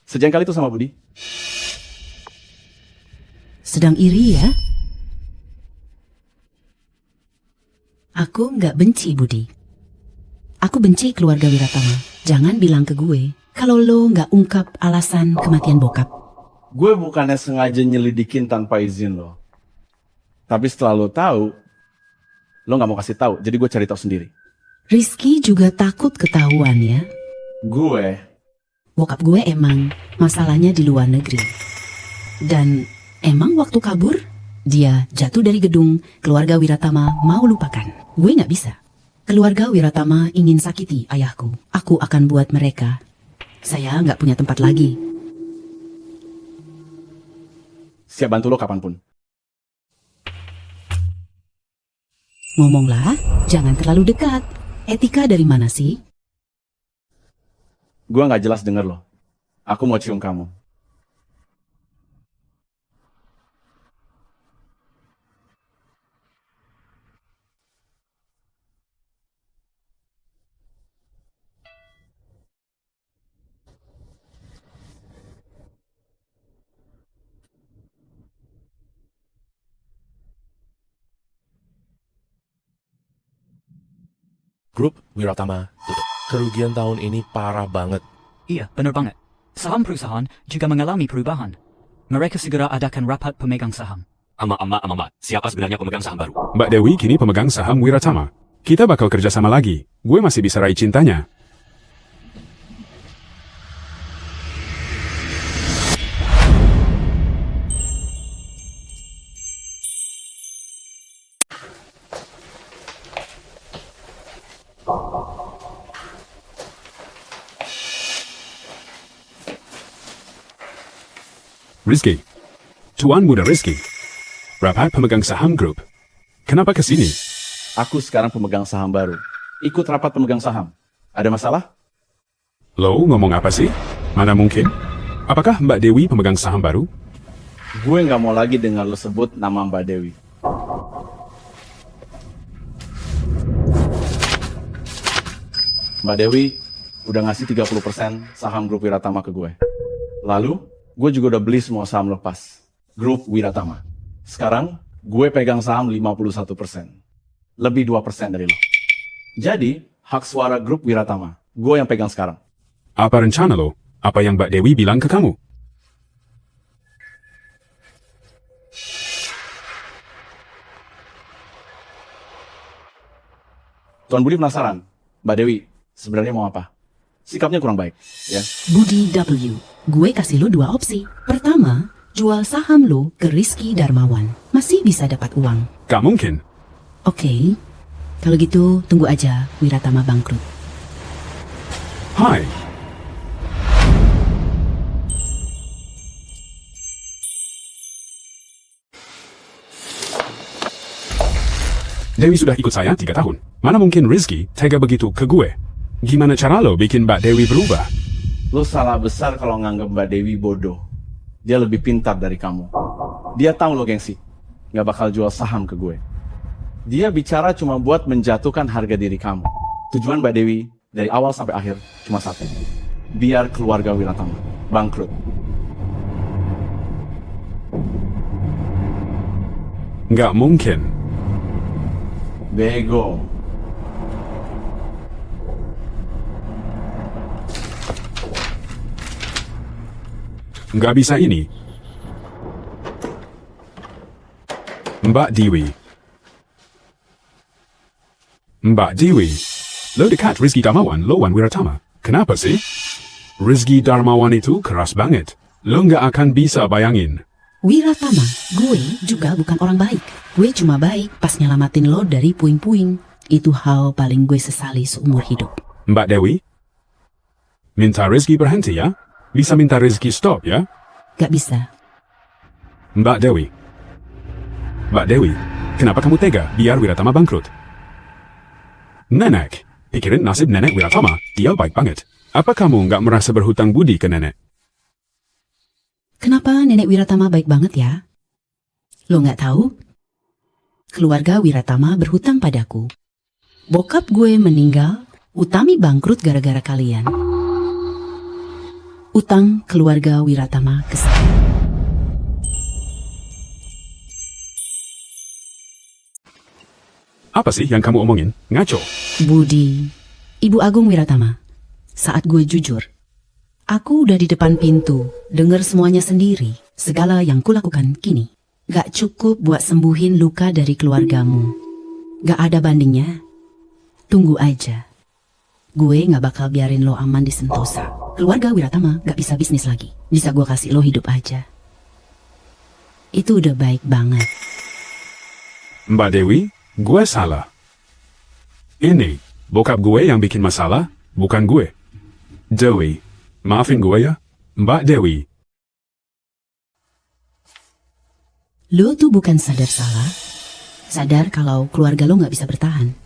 Sejengkal itu sama Budi? Sedang iri ya? Aku nggak benci Budi. Aku benci keluarga Wiratama. Jangan bilang ke gue kalau lo nggak ungkap alasan kematian bokap. Gue bukannya sengaja nyelidikin tanpa izin lo. Tapi setelah lo tahu, lo nggak mau kasih tahu. Jadi gue cari tahu sendiri. Rizky juga takut ketahuan ya. Bokap gue emang masalahnya di luar negeri. Dan emang waktu kabur, dia jatuh dari gedung, keluarga Wiratama mau lupakan. Gue nggak bisa. Keluarga Wiratama ingin sakiti ayahku. Aku akan buat mereka. Saya nggak punya tempat lagi. Siap bantu lo kapanpun. Ngomonglah, jangan terlalu dekat. Etika dari mana sih? Gue nggak jelas denger lo. Aku mau cium kamu. Grup Wiratama tutup. Kerugian tahun ini parah banget. Iya, benar banget. Saham perusahaan juga mengalami perubahan. Mereka segera adakan rapat pemegang saham. Ama, siapa sebenarnya pemegang saham baru? Mbak Dewi kini pemegang saham Wiratama. Kita bakal kerja sama lagi. Gue masih bisa raih cintanya. Rizky. Tuan Muda Rizky. Rapat pemegang saham grup. Kenapa ke sini? Aku sekarang pemegang saham baru. Ikut rapat pemegang saham. Ada masalah? Lo ngomong apa sih? Mana mungkin? Apakah Mbak Dewi pemegang saham baru? Gue nggak mau lagi dengar lo sebut nama Mbak Dewi. Mbak Dewi udah ngasih 30% saham grup Wiratama ke gue. Lalu, gue juga udah beli semua saham lepas. Grup Wiratama. Sekarang, gue pegang saham 51%. Lebih 2% dari lo. Jadi, hak suara grup Wiratama, gue yang pegang sekarang. Apa rencana lo? Apa yang Mbak Dewi bilang ke kamu? Tuan Budi penasaran, Mbak Dewi sebenarnya mau apa? Sikapnya kurang baik, ya. Budi W, gue kasih lo 2 opsi. Pertama, jual saham lo ke Rizky Darmawan. Masih bisa dapat uang. Gak mungkin. Oke, kalau gitu tunggu aja Wiratama bangkrut. Hai. Dewi sudah ikut saya 3 tahun. Mana mungkin Rizky tega begitu ke gue? Gimana cara lo bikin Mbak Dewi berubah? Lo salah besar kalau nganggap Mbak Dewi bodoh. Dia lebih pintar dari kamu. Dia tahu lo gengsi. Nggak bakal jual saham ke gue. Dia bicara cuma buat menjatuhkan harga diri kamu. Tujuan Mbak Dewi dari awal sampai akhir cuma satu. Biar keluarga Wiratama bangkrut. Nggak mungkin. Bego. Nggak bisa ini. Mbak Dewi. Mbak Dewi. Lo dekat Rizky Darmawan, lawan Wiratama. Kenapa sih? Rizky Darmawan itu keras banget. Lo nggak akan bisa bayangin. Wiratama, gue juga bukan orang baik. Gue cuma baik pas nyelamatin lo dari puing-puing. Itu hal paling gue sesali seumur hidup. Mbak Dewi? Minta Rizky berhenti ya? Bisa minta Rizky stop ya? Gak bisa. Mbak Dewi. Mbak Dewi, kenapa kamu tega biar Wiratama bangkrut? Nenek, pikirin nasib nenek Wiratama. Dia baik banget. Apa kamu nggak merasa berhutang budi ke nenek? Kenapa nenek Wiratama baik banget ya? Lo nggak tahu? Keluarga Wiratama berhutang padaku. Bokap gue meninggal, Utami bangkrut gara-gara kalian. Utang keluarga Wiratama ke saya. Apa sih yang kamu omongin? Ngaco. Budi, Ibu Agung Wiratama, saat gue jujur, aku udah di depan pintu, denger semuanya sendiri. Segala yang kulakukan kini gak cukup buat sembuhin luka dari keluargamu. Gak ada bandingnya. Tunggu aja. Gue gak bakal biarin lo aman di Sentosa. Keluarga Wiratama gak bisa bisnis lagi. Bisa gue kasih lo hidup aja. Itu udah baik banget. Mbak Dewi, gue salah. Ini, bokap gue yang bikin masalah, bukan gue. Dewi, maafin gue ya, Mbak Dewi. Lo tuh bukan sadar salah. Sadar kalau keluarga lo gak bisa bertahan.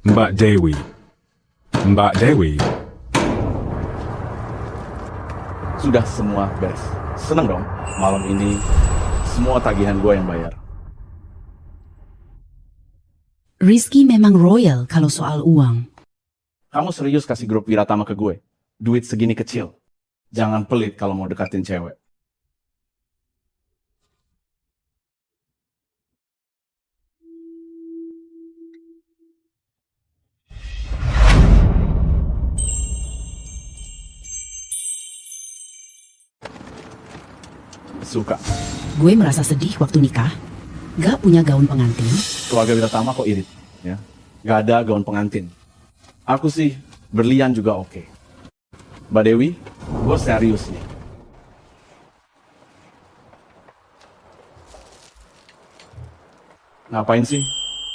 Mbak Dewi. Mbak Dewi. Sudah semua beres. Seneng dong, malam ini semua tagihan gue yang bayar. Rizky memang royal kalau soal uang. Kamu serius kasih grup Wiratama ke gue? Duit segini kecil. Jangan pelit kalau mau deketin cewek. Suka. Gue merasa sedih waktu nikah. Gak punya gaun pengantin. Keluarga Wiratama kok irit, ya. Gak ada gaun pengantin. Aku sih berlian juga oke. Mbak Dewi, gue serius nih. Ngapain sih?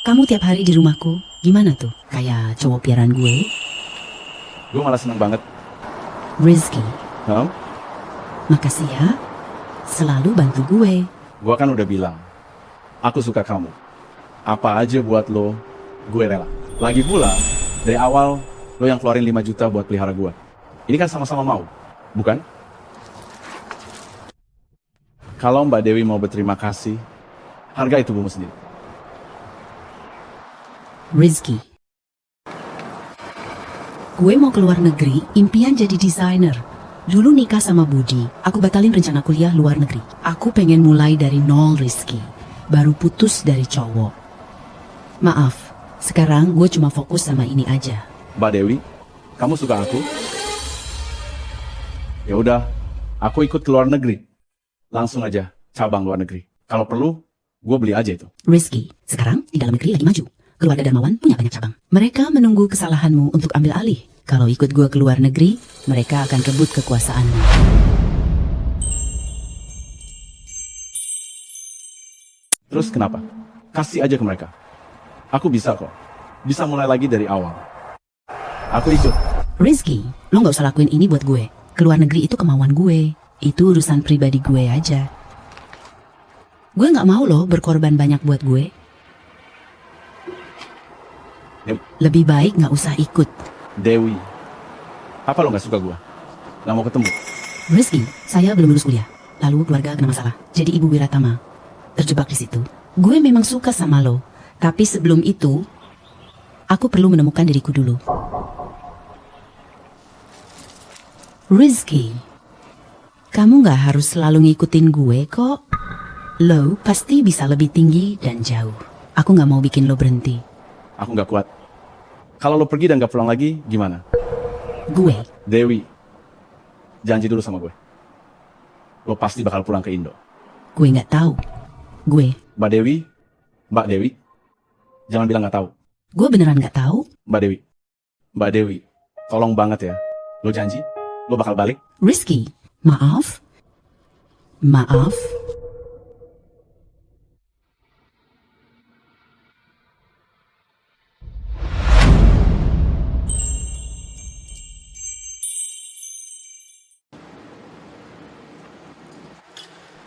Kamu tiap hari di rumahku, gimana tuh? Kayak cowok piaraan gue? Gue malah seneng banget. Rizky, Hah? makasih ya. Selalu bantu gue. Gue kan udah bilang, aku suka kamu. Apa aja buat lo, gue rela. Lagi pula, dari awal lo yang keluarin 5 juta buat pelihara gue. Ini kan sama-sama mau, bukan? Kalau Mbak Dewi mau berterima kasih, harga itu bumbu sendiri. Rizky, gue mau keluar negeri, impian jadi desainer. Dulu nikah sama Budi, aku batalin rencana kuliah luar negeri. Aku pengen mulai dari nol, Rizky. Baru putus dari cowok. Maaf, sekarang gue cuma fokus sama ini aja. Mbak Dewi, kamu suka aku? Ya udah, aku ikut ke luar negeri. Langsung aja, cabang luar negeri. Kalau perlu, gue beli aja itu. Rizky, sekarang di dalam negeri lagi maju. Keluarga Darmawan punya banyak cabang. Mereka menunggu kesalahanmu untuk ambil alih. Kalau ikut gue ke luar negeri, mereka akan rebut kekuasaanmu. Terus kenapa? Kasih aja ke mereka. Aku bisa kok. Bisa mulai lagi dari awal. Aku ikut. Rizky, lo gak usah lakuin ini buat gue. Keluar negeri itu kemauan gue. Itu urusan pribadi gue aja. Gue gak mau lo berkorban banyak buat gue. Lebih baik gak usah ikut. Dewi, apa lo gak suka gue? Gak mau ketemu? Rizky, saya belum lulus kuliah. Lalu keluarga kena masalah. Jadi ibu Wiratama terjebak di situ. Gue memang suka sama lo. Tapi sebelum itu, aku perlu menemukan diriku dulu. Rizky, kamu gak harus selalu ngikutin gue kok. Lo pasti bisa lebih tinggi dan jauh. Aku gak mau bikin lo berhenti. Aku gak kuat. Kalau lo pergi dan gak pulang lagi, gimana? Gue. Dewi, janji dulu sama gue. Lo pasti bakal pulang ke Indo. Gue gak tahu. Gue. Mbak Dewi, jangan bilang gak tahu. Gue beneran gak tahu. Mbak Dewi, tolong banget ya. Lo janji, lo bakal balik? Rizky, maaf. Maaf.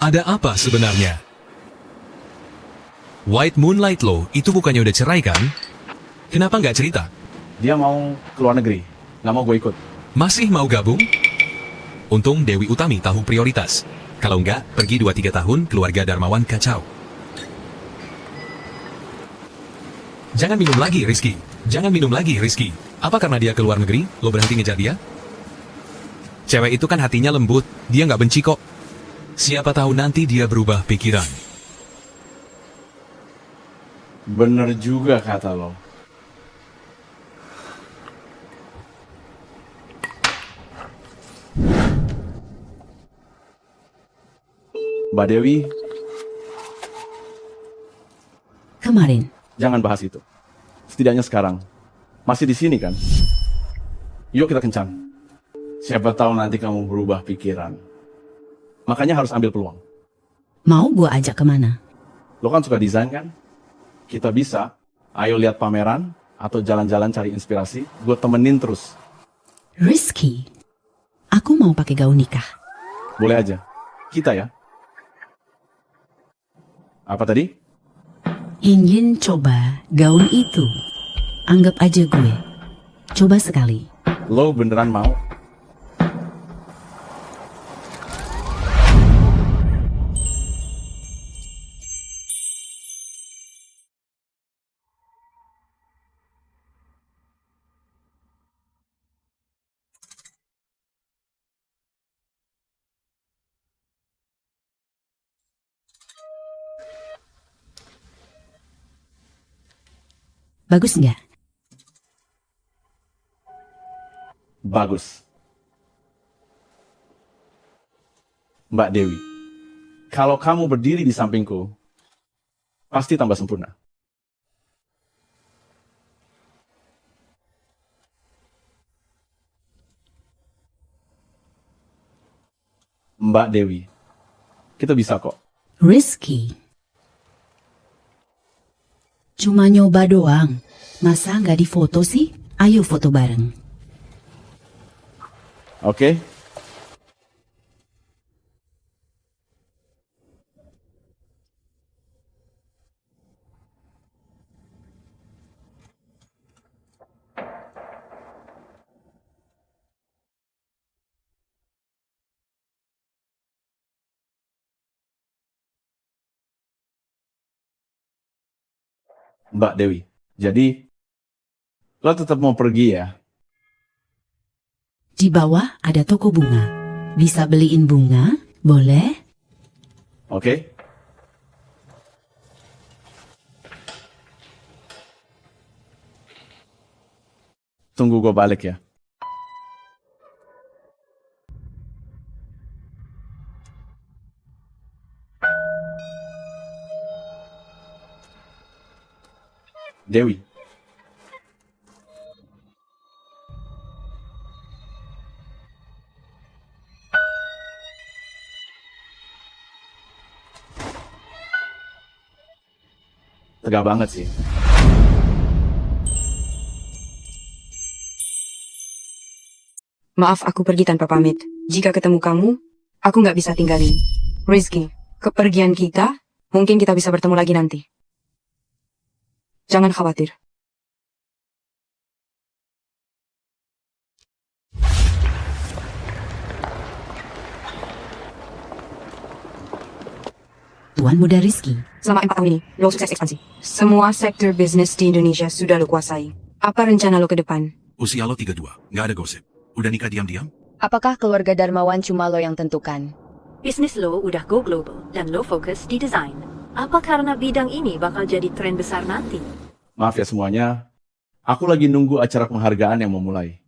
Ada apa sebenarnya? White Moonlight Law itu bukannya udah cerai kan? Kenapa nggak cerita? Dia mau keluar negeri, nggak mau gue ikut. Masih mau gabung? Untung Dewi Utami tahu prioritas. Kalau nggak, pergi 2-3 tahun keluarga Darmawan kacau. Jangan minum lagi, Rizky. Jangan minum lagi, Rizky. Apa karena dia keluar negeri, lo berhenti ngejar dia? Cewek itu kan hatinya lembut, dia nggak benci kok. Siapa tahu nanti dia berubah pikiran. Bener juga kata lo. Mbak Dewi, kemarin. Jangan bahas itu. Setidaknya sekarang. Masih di sini kan? Yuk kita kencan. Siapa tahu nanti kamu berubah pikiran. Makanya harus ambil peluang. Mau gue ajak kemana? Lo kan suka desain kan? Kita bisa. Ayo lihat pameran atau jalan-jalan cari inspirasi. Gue temenin terus. Rizky, aku mau pakai gaun nikah. Boleh aja. Kita ya. Apa tadi? Ingin coba gaun itu. Anggap aja gue. Coba sekali. Lo beneran mau? Bagus nggak? Bagus. Mbak Dewi, Kalau kamu berdiri di sampingku, pasti tambah sempurna. Mbak Dewi, kita bisa kok. Rizky. Cuma nyoba doang. Masa nggak difoto sih? Ayo foto bareng. Oke? Mbak Dewi, jadi lo tetap mau pergi ya? Di bawah ada toko bunga. Bisa beliin bunga? Boleh? Oke? Tunggu gue balik ya. Dewi. Tegak banget sih. Maaf aku pergi tanpa pamit. Jika ketemu kamu, aku nggak bisa tinggalin. Rizky, kepergian kita, mungkin kita bisa bertemu lagi nanti. Jangan khawatir. Tuan Muda Rizky. Selama 4 tahun ini, lo sukses ekspansi. Semua sektor bisnis di Indonesia sudah lo kuasai. Apa rencana lo ke depan? Usia lo 32, nggak ada gosip. Udah nikah diam-diam? Apakah keluarga Darmawan cuma lo yang tentukan? Bisnis lo udah go global dan lo fokus di desain. Apa karena bidang ini bakal jadi tren besar nanti? Maaf ya semuanya, aku lagi nunggu acara penghargaan yang mau mulai.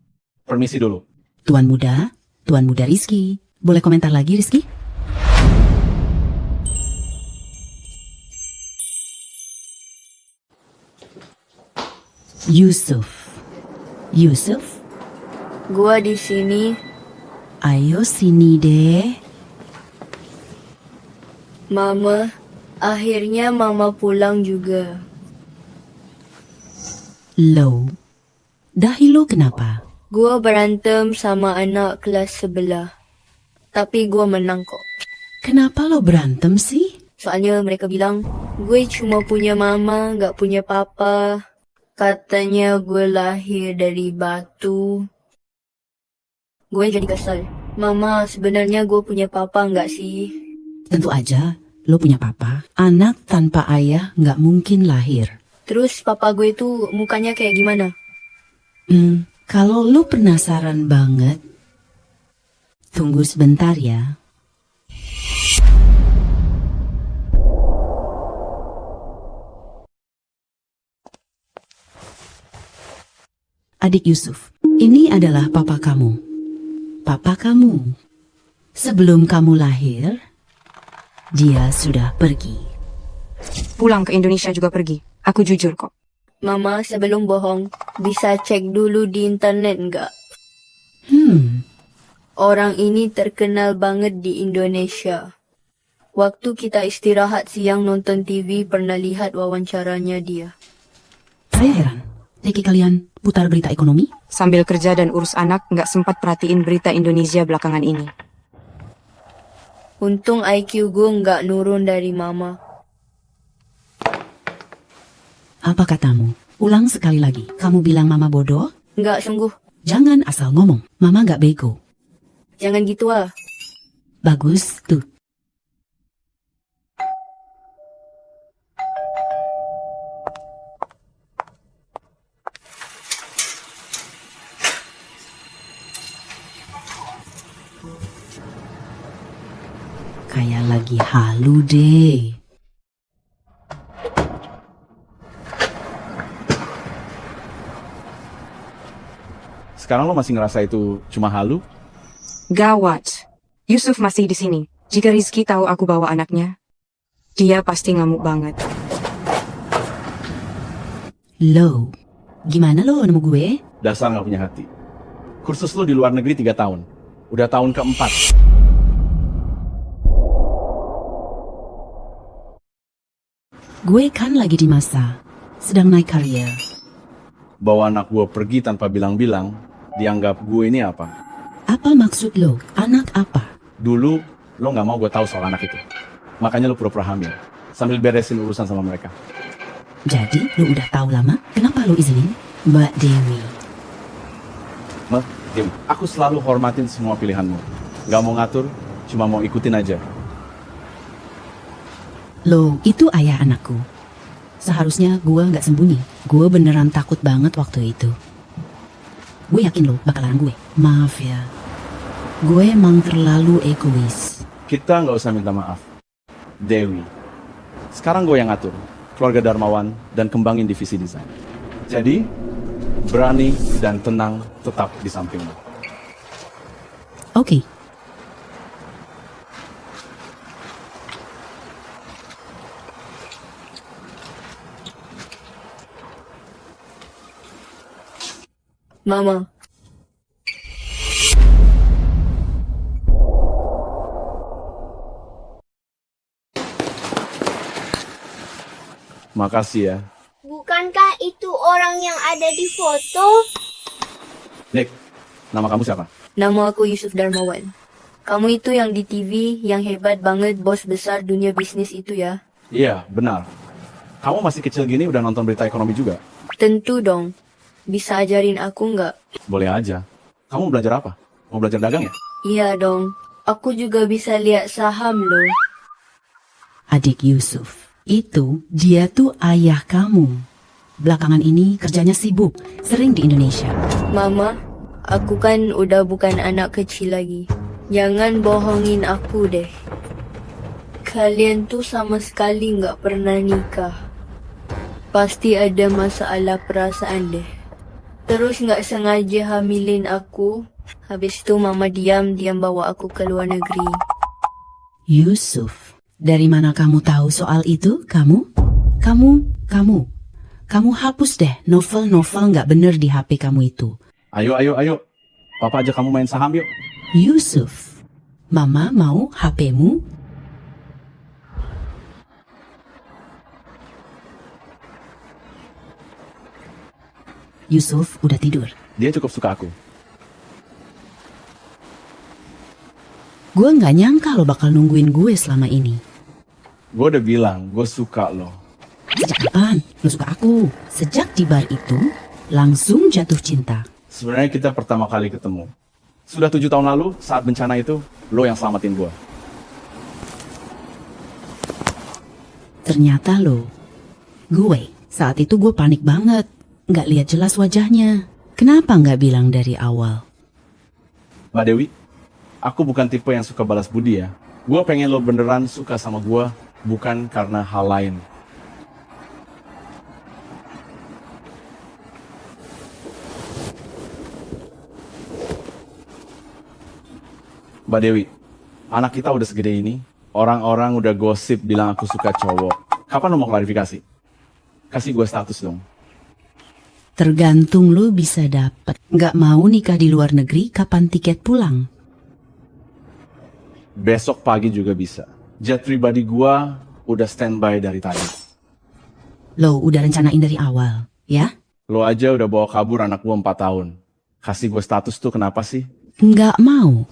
Permisi dulu. Tuan Muda Rizky. Boleh komentar lagi Rizky? Yusuf? Gua di sini. Ayo sini deh. Mama, akhirnya Mama pulang juga. Lo, Dahilo kenapa? Gua berantem sama anak kelas sebelah. Tapi gua menang kok. Kenapa lo berantem sih? Soalnya mereka bilang, gue cuma punya mama, gak punya papa. Katanya gue lahir dari batu. Gue jadi kesel. Mama, sebenarnya gue punya papa nggak sih? Tentu aja, lo punya papa. Anak tanpa ayah nggak mungkin lahir. Terus papa gue itu mukanya kayak gimana? Kalau lo penasaran banget, tunggu sebentar ya. Adik Yusuf, ini adalah papa kamu. Papa kamu. Sebelum kamu lahir, dia sudah pergi. Pulang ke Indonesia juga pergi. Aku jujur kok. Mama, sebelum bohong, bisa cek dulu di internet nggak? Orang ini terkenal banget di Indonesia. Waktu kita istirahat siang nonton TV, pernah lihat wawancaranya dia. Saya heran. Teki kalian putar berita ekonomi? Sambil kerja dan urus anak, nggak sempat perhatiin berita Indonesia belakangan ini. Untung IQ gue nggak nurun dari mama. Apa katamu? Ulang sekali lagi. Kamu bilang mama bodoh? Nggak sungguh. Jangan asal ngomong. Mama nggak bego. Jangan gitu ah. Bagus, tuh. Kayak lagi halu deh. Sekarang lo masih ngerasa itu cuma halu? Gawat. Yusuf masih di sini. Jika Rizky tahu aku bawa anaknya, dia pasti ngamuk banget. Lo, gimana lo nemu gue? Dasar nggak punya hati. Kursus lo di luar negeri 3 tahun. Udah tahun keempat. Gue kan lagi di masa, sedang naik karier. Bawa anak gue pergi tanpa bilang-bilang, dianggap gue ini apa? Apa maksud lo? Anak apa? Dulu, lo nggak mau gue tahu soal anak itu. Makanya lo pura-pura hamil, sambil beresin urusan sama mereka. Jadi lo udah tahu lama, kenapa lo izinin? Mbak Dewi. Mbak, Dewi, aku selalu hormatin semua pilihanmu. Nggak mau ngatur, cuma mau ikutin aja. Lo, itu ayah anakku. Seharusnya gue nggak sembunyi. Gue beneran takut banget waktu itu. Gue yakin lo bakalan gue. Maaf ya. Gue emang terlalu egois. Kita nggak usah minta maaf. Dewi, sekarang gue yang ngatur keluarga Darmawan dan kembangin divisi desain. Jadi, berani dan tenang tetap di samping lo. Oke. Mama. Makasih ya. Bukankah itu orang yang ada di foto? Nick, nama kamu siapa? Nama aku Yusuf Darmawan. Kamu itu yang di TV, yang hebat banget, bos besar dunia bisnis itu ya? Iya, benar. Kamu masih kecil gini udah nonton berita ekonomi juga? Tentu dong. Bisa ajarin aku nggak? Boleh aja. Kamu belajar apa? Mau belajar dagang ya? Iya dong. Aku juga bisa lihat saham loh. Adik Yusuf, itu dia tuh ayah kamu. Belakangan ini kerjanya sibuk, sering di Indonesia. Mama, aku kan udah bukan anak kecil lagi. Jangan bohongin aku deh. Kalian tuh sama sekali nggak pernah nikah. Pasti ada masalah perasaan deh. Terus nggak sengaja hamilin aku. Habis itu mama diam-diam bawa aku ke luar negeri. Yusuf, dari mana kamu tahu soal itu? Kamu hapus deh novel-novel nggak bener di HP kamu itu. Ayo. Papa aja kamu main saham yuk. Yusuf, Mama mau HP-mu? Yusuf udah tidur. Dia cukup suka aku. Gue nggak nyangka lo bakal nungguin gue selama ini. Gue udah bilang, gue suka lo. Sejak kapan lo suka aku? Sejak di bar itu, langsung jatuh cinta. Sebenarnya kita pertama kali ketemu. Sudah 7 tahun lalu, saat bencana itu, lo yang selamatin gue. Ternyata lo, saat itu gue panik banget. Nggak lihat jelas wajahnya. Kenapa nggak bilang dari awal? Mbak Dewi, aku bukan tipe yang suka balas budi ya. Gue pengen lo beneran suka sama gue, bukan karena hal lain. Mbak Dewi, anak kita udah segede ini, orang-orang udah gosip bilang aku suka cowok. Kapan lo mau klarifikasi? Kasih gue status dong. Tergantung lo bisa dapet. Nggak mau nikah di luar negeri, kapan tiket pulang? Besok pagi juga bisa. Jet pribadi gue udah standby dari tadi. Lo udah rencanain dari awal, ya? Lo aja udah bawa kabur anak gue 4 tahun. Kasih gue status tuh kenapa sih? Nggak mau.